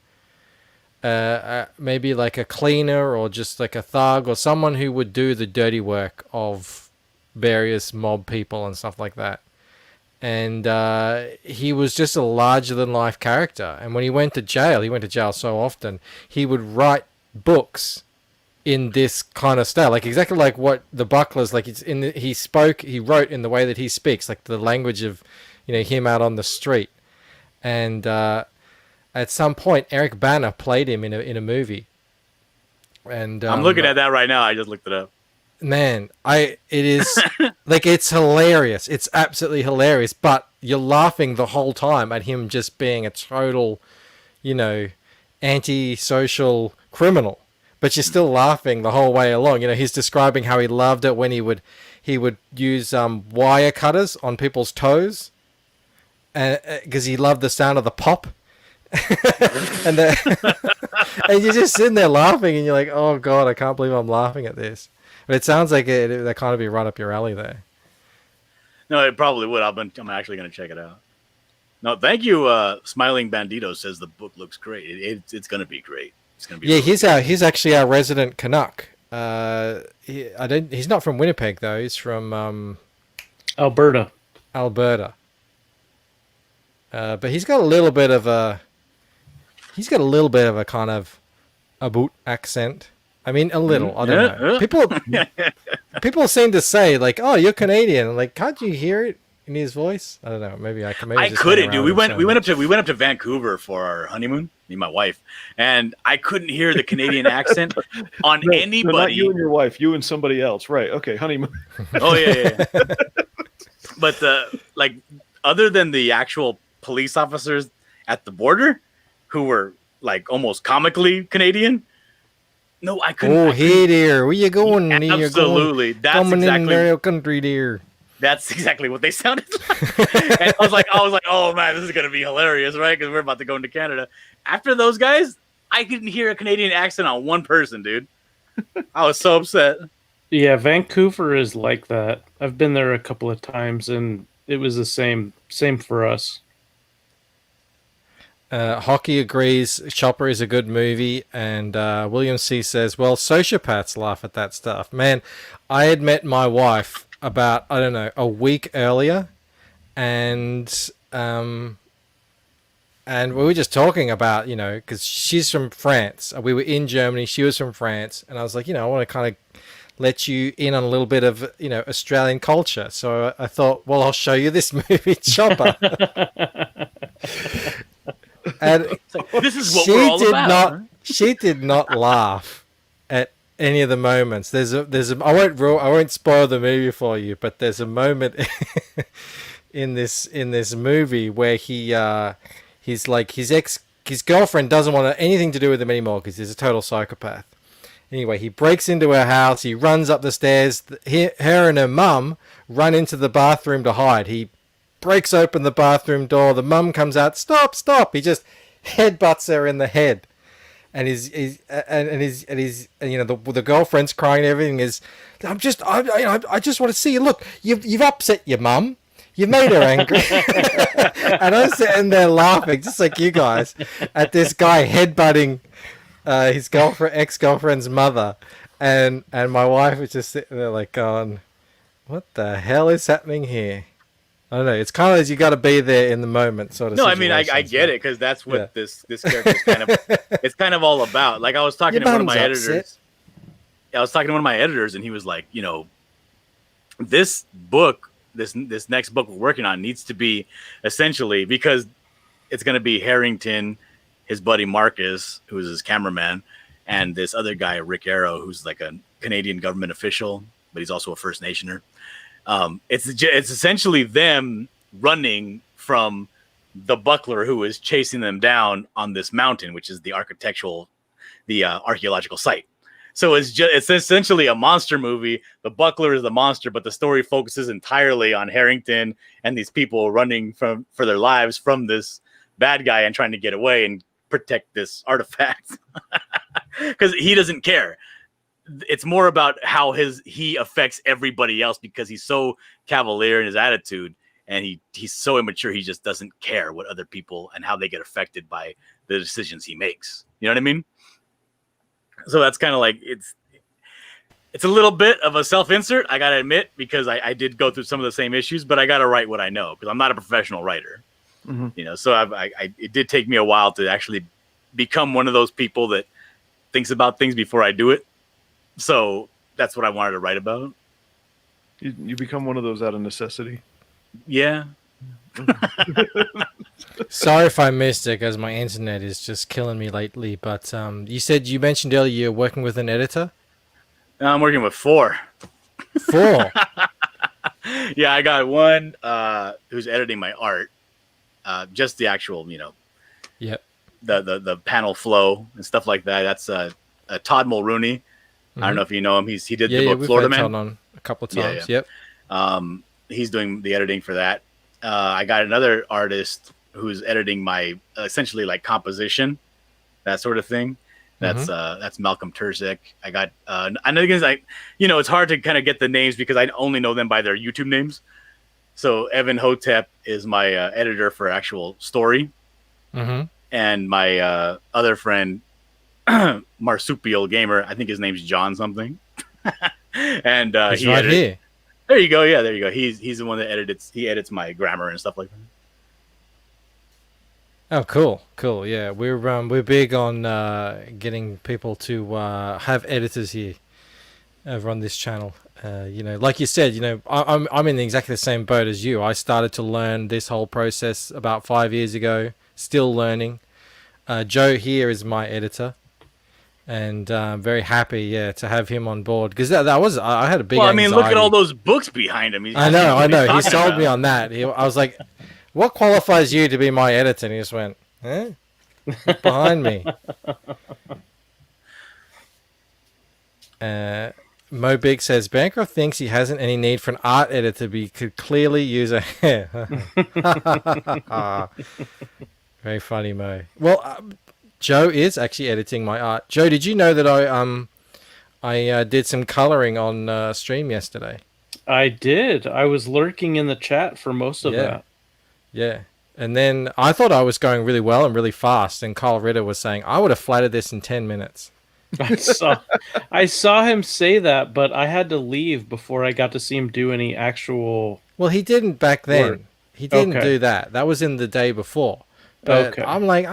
like a cleaner or just like a thug or someone who would do the dirty work of various mob people and stuff like that. And he was just a larger-than-life character. And when he went to jail so often, he would write books in this kind of style, like exactly like what the Buckler's like. He wrote in the way that he speaks, like the language of, him out on the street. And at some point, Eric Bana played him in a movie. And I'm looking at that right now. I just looked it up. Man, it is like, it's hilarious. It's absolutely hilarious, but you're laughing the whole time at him just being a total, anti-social criminal. But you're still laughing the whole way along. He's describing how he loved it when he would use wire cutters on people's toes, because he loved the sound of the pop. and and you're just sitting there laughing, and you're like, "Oh God, I can't believe I'm laughing at this." But it sounds like that kind of be right up your alley there. No, it probably would. I'm actually going to check it out. No, thank you. Smiling Bandito says the book looks great. It's going to be great. It's going to be. Yeah, he's actually our resident Canuck. He's not from Winnipeg though. He's from Alberta. But he's got a little bit of a kind of a boot accent. I mean, a little. I don't know. People seem to say like, "Oh, you're Canadian." Like, can't you hear it in his voice? I don't know. Maybe I can. I couldn't, dude. We went up to Vancouver for our honeymoon, me and my wife, and I couldn't hear the Canadian accent on anybody. No, not you and your wife. You and somebody else, right? Okay, honeymoon. Oh yeah. But like, other than the actual police officers at the border, who were like almost comically Canadian. No, I couldn't. Oh, hey there, where you going? Absolutely, that's coming exactly in their country there. That's exactly what they sounded like. And I was like, oh man, this is gonna be hilarious, right? Because we're about to go into Canada. After those guys, I couldn't hear a Canadian accent on one person, dude. I was so upset. Yeah, Vancouver is like that. I've been there a couple of times, and it was the same for us. Hockey agrees Chopper is a good movie, and William C. says, well, sociopaths laugh at that stuff. Man, I had met my wife about, I don't know, a week earlier, and we were just talking about, because she's from France. We were in Germany, she was from France, and I was like, I want to kind of let you in on a little bit of, Australian culture. So I thought, well, I'll show you this movie, Chopper. And This is what we're all about. she did not laugh at any of the moments. I won't spoil the movie for you, but there's a moment in this movie where he's like his girlfriend doesn't want anything to do with him anymore because he's a total psychopath. Anyway, he breaks into her house. He runs up the stairs. Her and her mum run into the bathroom to hide. He breaks open the bathroom door. The mum comes out. Stop! Stop! He just headbutts her in the head, and the girlfriend's crying. And everything is. I just want to see you. Look, you've upset your mum. You made her angry. And I'm sitting there laughing, just like you guys, at this guy headbutting his ex-girlfriend's mother, and my wife was just sitting there like going, "What the hell is happening here?" I don't know. It's kind of as you got to be there in the moment, sort of. No, I mean I get it because that's what this character's kind of it's kind of all about. Like I was talking to one of my editors. I was talking to one of my editors, and he was like, this book. This next book we're working on needs to be essentially, because it's going to be Harrington, his buddy Marcus, who's his cameraman, and this other guy, Rick Arrow, who's like a Canadian government official, but he's also a First Nationer. It's essentially them running from the buckler who is chasing them down on this mountain, which is the archaeological site. So it's essentially a monster movie. The buckler is the monster, but the story focuses entirely on Harrington and these people running for their lives from this bad guy and trying to get away and protect this artifact. Because he doesn't care. It's more about how he affects everybody else because he's so cavalier in his attitude, and he's so immature. He just doesn't care what other people and how they get affected by the decisions he makes. You know what I mean? So that's kind of like it's a little bit of a self-insert, I gotta admit, because I did go through some of the same issues, but I gotta write what I know because I'm not a professional writer. Mm-hmm. So it did take me a while to actually become one of those people that thinks about things before I do it. So that's what I wanted to write about. You become one of those out of necessity. Yeah. Sorry if I missed it because my internet is just killing me lately. But you mentioned earlier you're working with an editor. I'm working with 4. 4. Yeah, I got one who's editing my art, just the actual, Yep. The panel flow and stuff like that. That's Todd Mulrooney. Mm-hmm. I don't know if you know him. He did the book Florida Man. Todd on a couple of times. Yeah. Yep. He's doing the editing for that. I got another artist who's editing my essentially like composition, that sort of thing. That's Malcolm Turzek. I got I know it's hard to kind of get the names because I only know them by their YouTube names. So Evan Hotep is my editor for actual story, and my other friend Marsupial Gamer, I think his name's John something, and he's right here. There you go. Yeah, there you go. He's the one that edits my grammar and stuff like that. Oh, cool. Yeah, we're big on getting people to have editors here over on this channel. Like you said, I'm in exactly the same boat as you. I started to learn this whole process about 5 years ago. Still learning. Joe here is my editor. And I'm very happy, to have him on board because I had a big. Well, I mean, anxiety. Look at all those books behind him. I know. He sold me on that. I was like, "What qualifies you to be my editor?" And he just went, "Eh, look behind me." Mo Big says Bancroft thinks he hasn't any need for an art editor, but he could clearly use a. Very funny, Mo. Well. Joe is actually editing my art. Joe, did you know that I did some coloring on stream yesterday? I did. I was lurking in the chat for most of that. Yeah. And then I thought I was going really well and really fast, and Kyle Ritter was saying, I would have flattered this in 10 minutes. I saw him say that, but I had to leave before I got to see him do any actual... Well, he didn't back then. Work. He didn't do that. That was in the day before. But I'm like,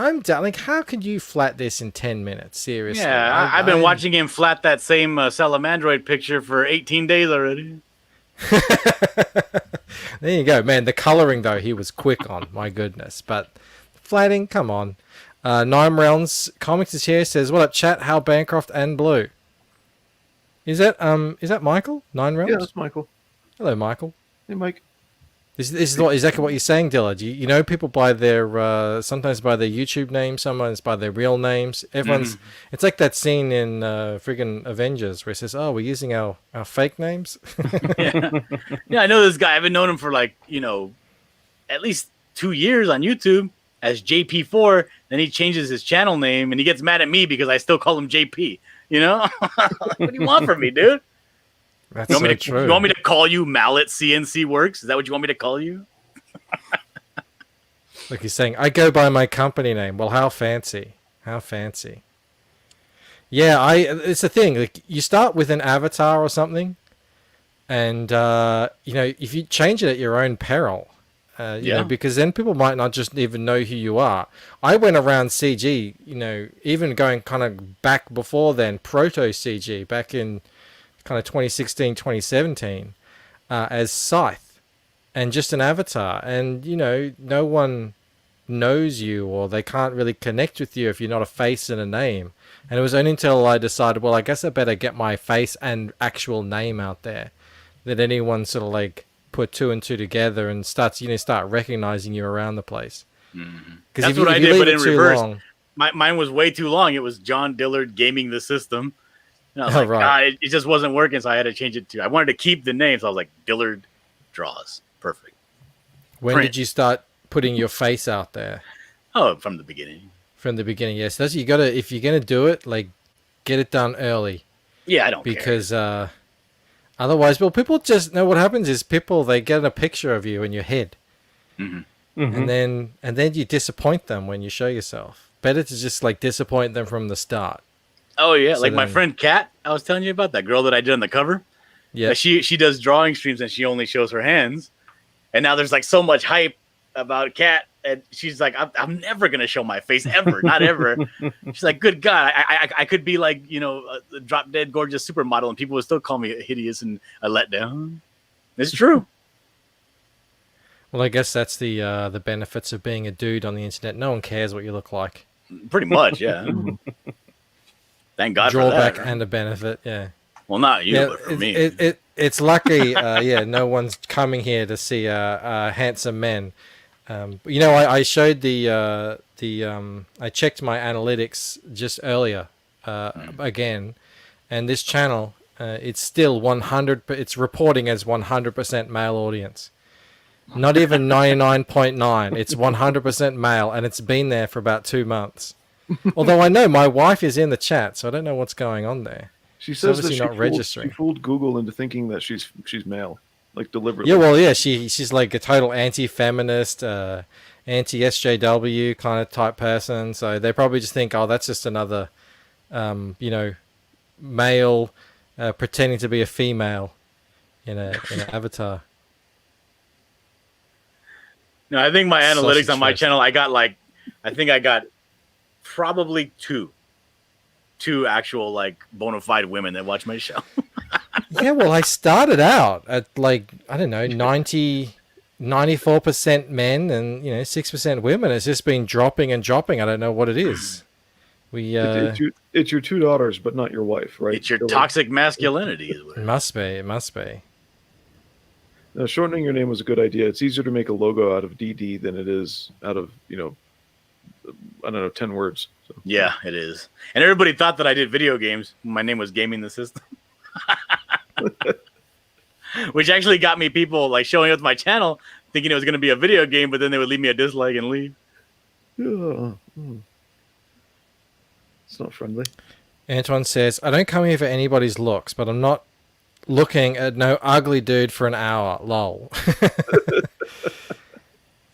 how could you flat this in 10 minutes? Seriously. Yeah, I've been watching him flat that same Salamandroid picture for 18 days already. There you go, man. The coloring, though, he was quick on. My goodness. But flatting. Come on. Nine Realms Comics is here. Says, "What up, chat? Hal Bancroft and Blue." Is that Michael? Nine Realms. Yeah, that's Michael. Hello, Michael. Hey, Mike. This is exactly what you're saying, Dillard. You know people by their sometimes by their YouTube names, sometimes by their real names. Everyone's it's like that scene in friggin' Avengers where it says, "Oh, we're using our fake names." Yeah, I know this guy. I've been knowing him for like, at least 2 years on YouTube as JP4. Then he changes his channel name and he gets mad at me because I still call him JP. What do you want from me, dude? That's You want, so me to, true. you want me to call you Mallet CNC Works? Is that what you want me to call you? Like he's saying, I go by my company name. Well, how fancy. How fancy. Yeah, it's the thing. Like you start with an avatar or something, and if you change it at your own peril, because then people might not just even know who you are. I went around CG, even going kind of back before then, proto CG, back in kind of 2016, 2017, as Scythe, and just an avatar, and no one knows you, or they can't really connect with you if you're not a face and a name. And it was only until I decided, well, I guess I better get my face and actual name out there, that anyone sort of like put two and two together and start recognizing you around the place. That's what I did, but in reverse. Mine was way too long. It was John Dillard Gaming the System. And I was like, right. God, it just wasn't working, so I had to change it to. I wanted to keep the name, so I was like, Dillard Draws. Perfect. When did you start putting your face out there? Oh, from the beginning. From the beginning, yes. That's you gotta. If you're gonna do it, like, get it done early. Yeah, I don't because otherwise, well, people just know what happens is they get a picture of you in your head, and then you disappoint them when you show yourself. Better to just like disappoint them from the start. Oh yeah, so like my friend Kat, I was telling you about, that girl that I did on the cover. Yeah, she does drawing streams and she only shows her hands, and now there's like so much hype about Kat, and she's like, I'm never gonna show my face ever, not ever. She's like, good God, I could be like a drop dead gorgeous supermodel and people would still call me hideous and a letdown. It's true. Well, I guess that's the benefits of being a dude on the internet. No one cares what you look like. Pretty much, yeah. Thank God for that. Drawback and a benefit, yeah. Well, not you, but for me. It's lucky, no one's coming here to see handsome men. I showed I checked my analytics just earlier again, and this channel, it's still 100. It's reporting as 100% male audience. Not even 99.9. It's 100% male, and it's been there for about 2 months. Although I know my wife is in the chat, so I don't know what's going on there. She says that obviously not registering. She fooled Google into thinking that she's male, like deliberately. Yeah, well, yeah, she's like a total anti-feminist, anti-SJW kind of type person. So they probably just think, oh, that's just another, male pretending to be a female in an avatar. No, I think my analytics Sausage on my fest. channel, I think I got probably two actual like bona fide women that watch my show. Yeah, well, I started out at like, I don't know, 94% men and 6% women. It's just been dropping and dropping. I don't know what it is. It's your two daughters, but not your wife, right? It's your toxic masculinity. Is what It must be. Shortening your name was a good idea. It's easier to make a logo out of DD than it is out of, 10 words. So. Yeah, it is. And everybody thought that I did video games. My name was Gaming the System. Which actually got me people like showing up to my channel thinking it was going to be a video game, but then they would leave me a dislike and leave. Yeah. It's not friendly. Antoine says, I don't come here for anybody's looks, but I'm not looking at no ugly dude for an hour. Lol.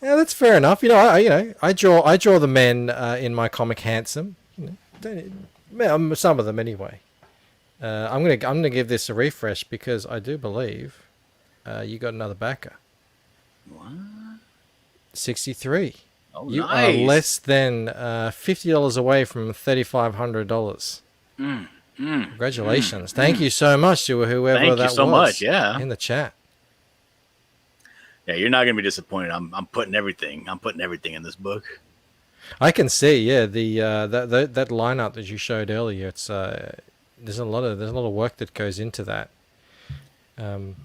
Yeah, that's fair enough. I draw the men in my comic handsome. Some of them anyway. I'm gonna give this a refresh because I do believe you got another backer. What? 63. Oh, You nice. are less than $50 away from $3,500. Congratulations! Thank you so much to whoever Thank you that so was. much, yeah. In the chat. Yeah, you're not gonna be disappointed. I'm putting everything. I'm putting everything in this book. I can see, yeah, the that lineup that you showed earlier. It's there's a lot of work that goes into that.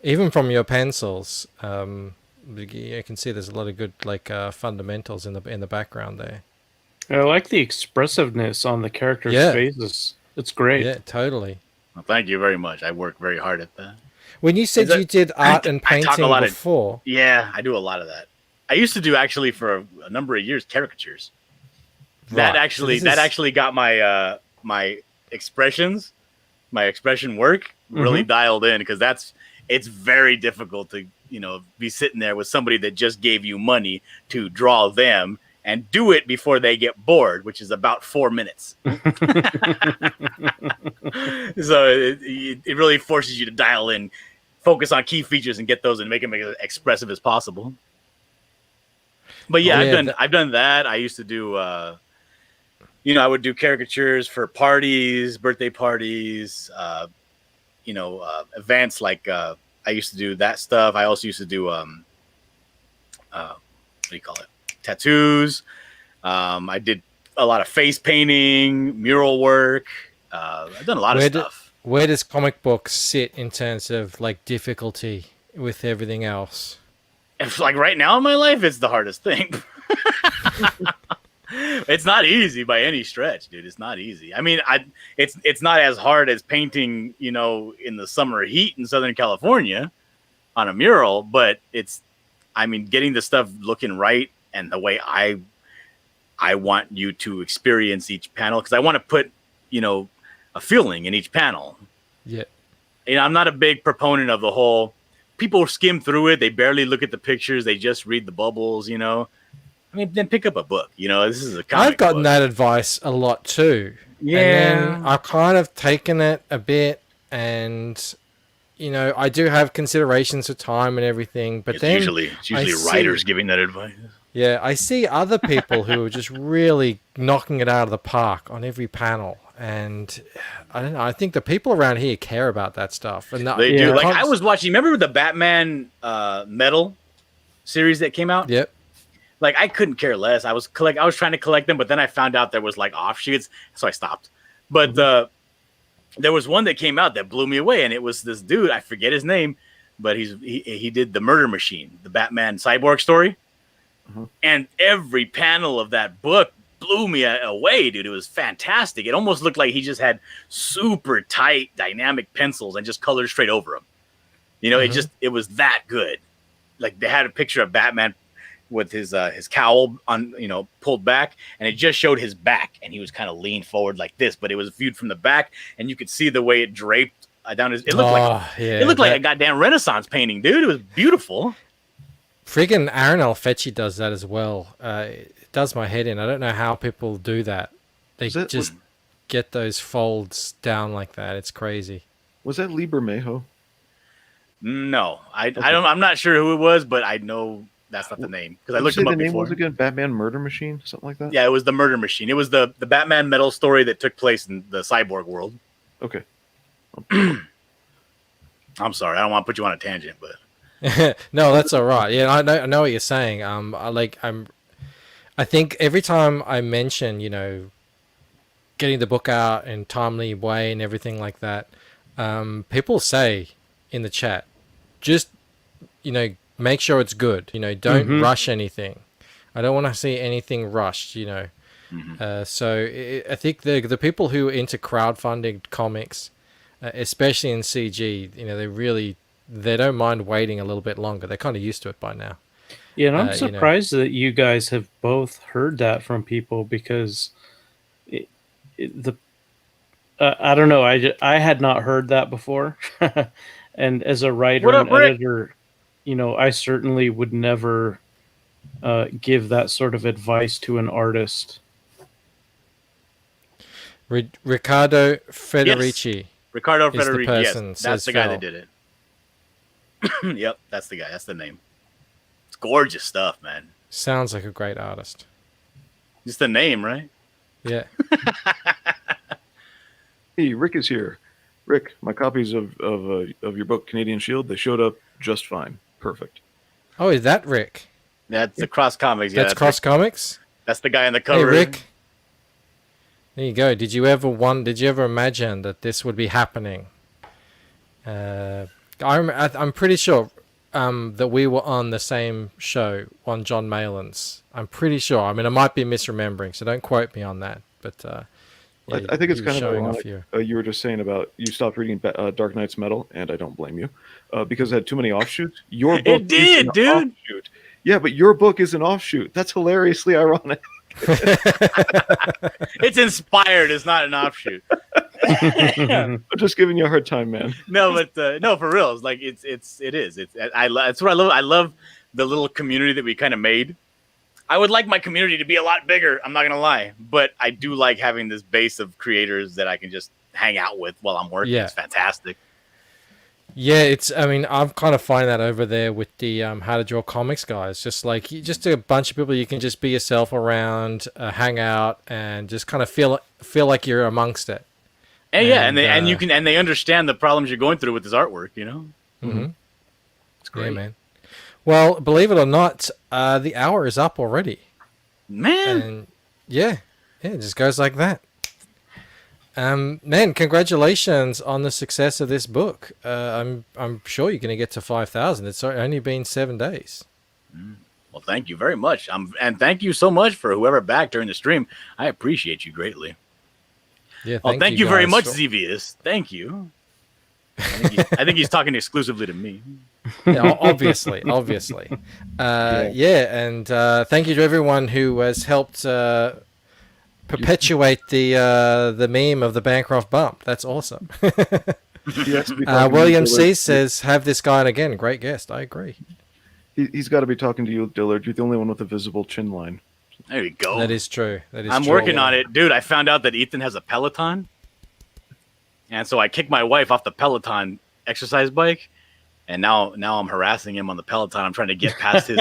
Even from your pencils, you can see there's a lot of good fundamentals in the background there. I like the expressiveness on the characters' Yeah. faces. It's great. Yeah, totally. Well, thank you very much. I work very hard at that. When you said you did art and I talk a painting lot of- before, Yeah, I do a lot of that. I used to do actually for a number of years caricatures. That Right. actually So this is- actually got my my expressions, my expression work really dialed in, because it's very difficult to be sitting there with somebody that just gave you money to draw them and do it before they get bored, which is about 4 minutes. So it really forces you to dial in, focus on key features, and get those and make them as expressive as possible. But yeah, I've done that. I used to do, I would do caricatures for parties, birthday parties, events like I used to do that stuff. I also used to do what do you call it? Tattoos. I did a lot of face painting, mural work. I've done a lot of stuff. Where does comic books sit in terms of like difficulty with everything else? It's like right now in my life, it's the hardest thing. It's not easy by any stretch, dude. It's not easy. I mean, it's not as hard as painting, in the summer heat in Southern California on a mural, but getting the stuff looking right and the way I want you to experience each panel, because I want to put, a feeling in each panel. Yeah. I'm not a big proponent of the whole people skim through it. They barely look at the pictures. They just read the bubbles, then pick up a book. This is a comic I've gotten book. that advice a lot too. Yeah. And then I've kind of taken it a bit, and I do have considerations for time and everything, but It's then usually writers giving that advice. yeah, I see other people who are just really knocking it out of the park on every panel, and I don't know. I think the people around here care about that stuff, and They do. Yeah. Like I was watching. Remember the Batman metal series that came out? Yep. Like I couldn't care less. I was trying to collect them, but then I found out there was like offshoots, so I stopped. But there was one that came out that blew me away, and it was this dude. I forget his name, but he did the Murder Machine, the Batman cyborg story, and every panel of that book blew me away, dude. It was fantastic. It almost looked like he just had super tight dynamic pencils and just colored straight over them. It was that good. Like they had a picture of Batman with his cowl on, pulled back, and it just showed his back, and he was kind of leaned forward like this, but it was viewed from the back, and you could see the way it draped down his. It looked like a goddamn Renaissance painting, dude. It was beautiful. Friggin' Aaron Alfecci does that as well. It does my head in. I don't know how people do that. They just get those folds down like that. It's crazy. Was that Lee Bermejo? No, I don't. I'm not sure who it was, but I know that's not the name because I looked him up the name before. was again Batman Murder Machine, something like that. Yeah, it was the Murder Machine. It was the Batman metal story that took place in the cyborg world. Okay. I'm sorry, I don't want to put you on a tangent, but No, that's all right. Yeah, I know what you're saying. I think every time I mention, getting the book out in timely way and everything like that, people say in the chat, just, make sure it's good. Don't rush anything. I don't want to see anything rushed, So I think the people who are into crowdfunding comics, especially in CG, they don't mind waiting a little bit longer. They're kind of used to it by now. Yeah, and I'm surprised that you guys have both heard that from people, because I don't know. I had not heard that before, and as a writer and editor, I certainly would never give that sort of advice to an artist. Riccardo Federici. yes. Riccardo is the Federici, person, yes, says that's the guy Phil. that did it. Yep, that's the guy. That's the name. It's gorgeous stuff, man. Sounds like a great artist. Just the name, right? Yeah. Hey, Rick is here. Rick, my copies of your book Canadian Shield, they showed up just fine. Perfect. Oh, is that Rick? That's the Cross Comics. Yeah, That's Cross Comics? That's the guy on the Hey, cover. Rick. There you go. Did you ever imagine that this would be happening? I'm pretty sure that we were on the same show on John Malin's. I'm pretty sure. I mean, I might be misremembering, so don't quote me on that. But yeah, I think it's he kind was of showing ironic. off you. You were just saying about you stopped reading Dark Knight's Metal, and I don't blame you, because it had too many offshoots. Your book It did, is an dude. offshoot. Yeah, but your book is an offshoot. That's hilariously ironic. It's inspired. It's not an offshoot. I'm just giving you a hard time, man. No, but no, for real. It's like it is. That's what I love. I love the little community that we kind of made. I would like my community to be a lot bigger. I'm not gonna lie, but I do like having this base of creators that I can just hang out with while I'm working. Yeah. It's fantastic. Yeah, I mean, I'm kind of finding that over there with the How to Draw Comics guys. Just like just a bunch of people you can just be yourself around, hang out, and just kind of feel like you're amongst it. And yeah, and they understand the problems you're going through with this artwork. You know, Mm-hmm. it's great, Yeah, man. Well, believe it or not, the hour is up already. man. And yeah, it just goes like that. Man, congratulations on the success of this book. I'm sure you're going to get to 5,000. It's only been 7 days. Well, thank you very much. And thank you so much for whoever backed during the stream. I appreciate you greatly. Yeah, Thank you very guys. much, Xevious. Thank you. I think he's talking exclusively to me. Yeah, obviously. Yeah, and thank you to everyone who has helped perpetuate the meme of the Bancroft bump. That's awesome. William C says, "Have this guy on again. Great guest." I agree. He's got to be talking to you, Dillard. You're the only one with a visible chin line. There you go. That is true. I'm working on it, dude. I found out that Ethan has a Peloton, and so I kicked my wife off the Peloton exercise bike, and now I'm harassing him on the Peloton. I'm trying to get past his.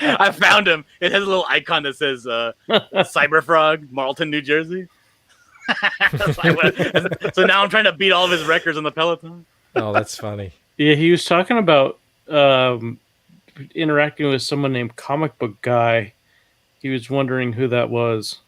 I found him. It has a little icon that says Cyberfrog, Marlton, New Jersey. So now I'm trying to beat all of his records on the Peloton. Oh, that's funny. Yeah, he was talking about interacting with someone named Comic Book Guy. He was wondering who that was.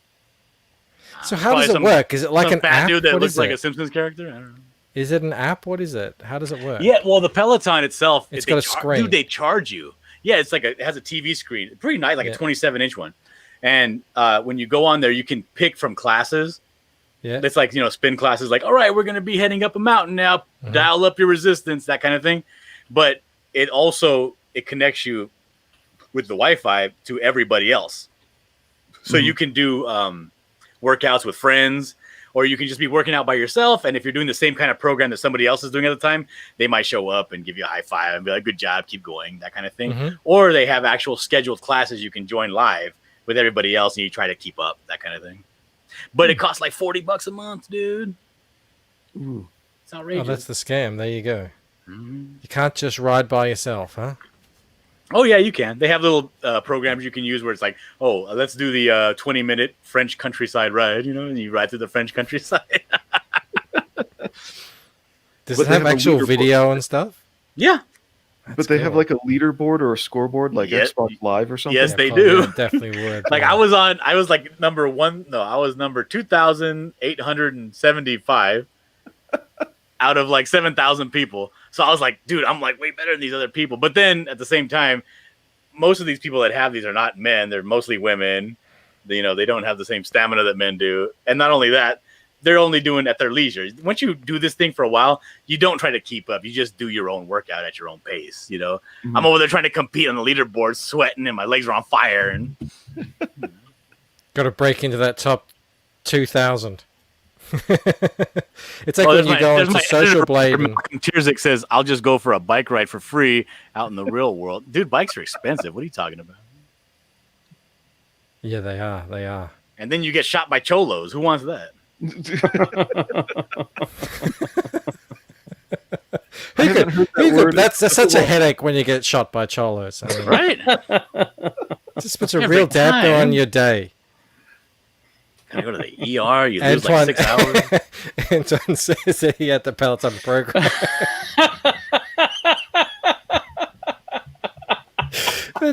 So how does it work? Is it like an fat app? dude that What looks is like it? a Simpsons character? I don't know. Is it an app? What is it? How does it work? Yeah, well, the Peloton itself, It's got a screen. Dude, they charge you. Yeah, it's like it has a TV screen, pretty nice, like Yeah. a 27-inch one. And when you go on there, you can pick from classes. Yeah. It's like, spin classes. Like, all right, we're gonna be heading up a mountain now. Mhm. Dial up your resistance, that kind of thing. But it connects you with the Wi-Fi to everybody else, so you can do workouts with friends. Or you can just be working out by yourself, and if you're doing the same kind of program that somebody else is doing at the time, they might show up and give you a high five and be like, "Good job, keep going," that kind of thing. Mhm. Or they have actual scheduled classes you can join live with everybody else, and you try to keep up, that kind of thing. But it costs like $40 a month, dude. Ooh. It's outrageous. Oh, that's the scam. There you go. Mhm. You can't just ride by yourself, huh? Oh yeah, you can. They have little programs you can use where it's like, oh, let's do the 20-minute French countryside ride, and you ride through the French countryside. Does But it they have have a actual leaderboard. video and stuff? Yeah. But they have like a leaderboard or a scoreboard, like Yes. Xbox Live or something. Yes, they probably do. Definitely would. Like yeah. I was like number 2,875 out of like 7,000 people. So I was like, dude, I'm like way better than these other people. But then at the same time, most of these people that have these are not men. They're mostly women. They don't have the same stamina that men do. And not only that, they're only doing it at their leisure. Once you do this thing for a while, you don't try to keep up. You just do your own workout at your own pace. I'm over there trying to compete on the leaderboard, sweating, and my legs are on fire. And Got to break into that top 2,000. It's like Oh, when you go there's into my Social editor, Blade. Malcolm Tierzik says, "I'll just go for a bike ride for free out in the real world." Dude, bikes are expensive. What are you talking about? Yeah, they are. They are. And then you get shot by cholos. Who wants that? That's such a headache when you get shot by cholos. I mean, Right? just puts a Every real damper time. on your day. Gotta go to the ER. You lose like 6 hours. Antoine says that he had the Peloton program.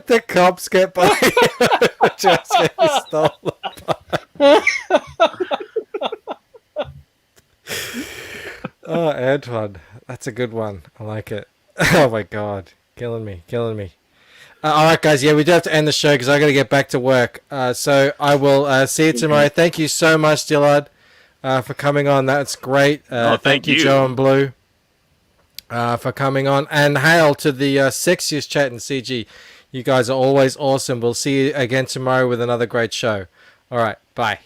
The cops get by. Just get you stolen. Oh, Antoine, that's a good one. I like it. Oh my god, killing me. All right, guys. Yeah, we do have to end the show because I got to get back to work. So I will see you tomorrow. Thank you so much, Dillard, for coming on. That's great. Thank you, Joe and Blue, for coming on. And hail to the sexiest chat in CG. You guys are always awesome. We'll see you again tomorrow with another great show. All right, bye.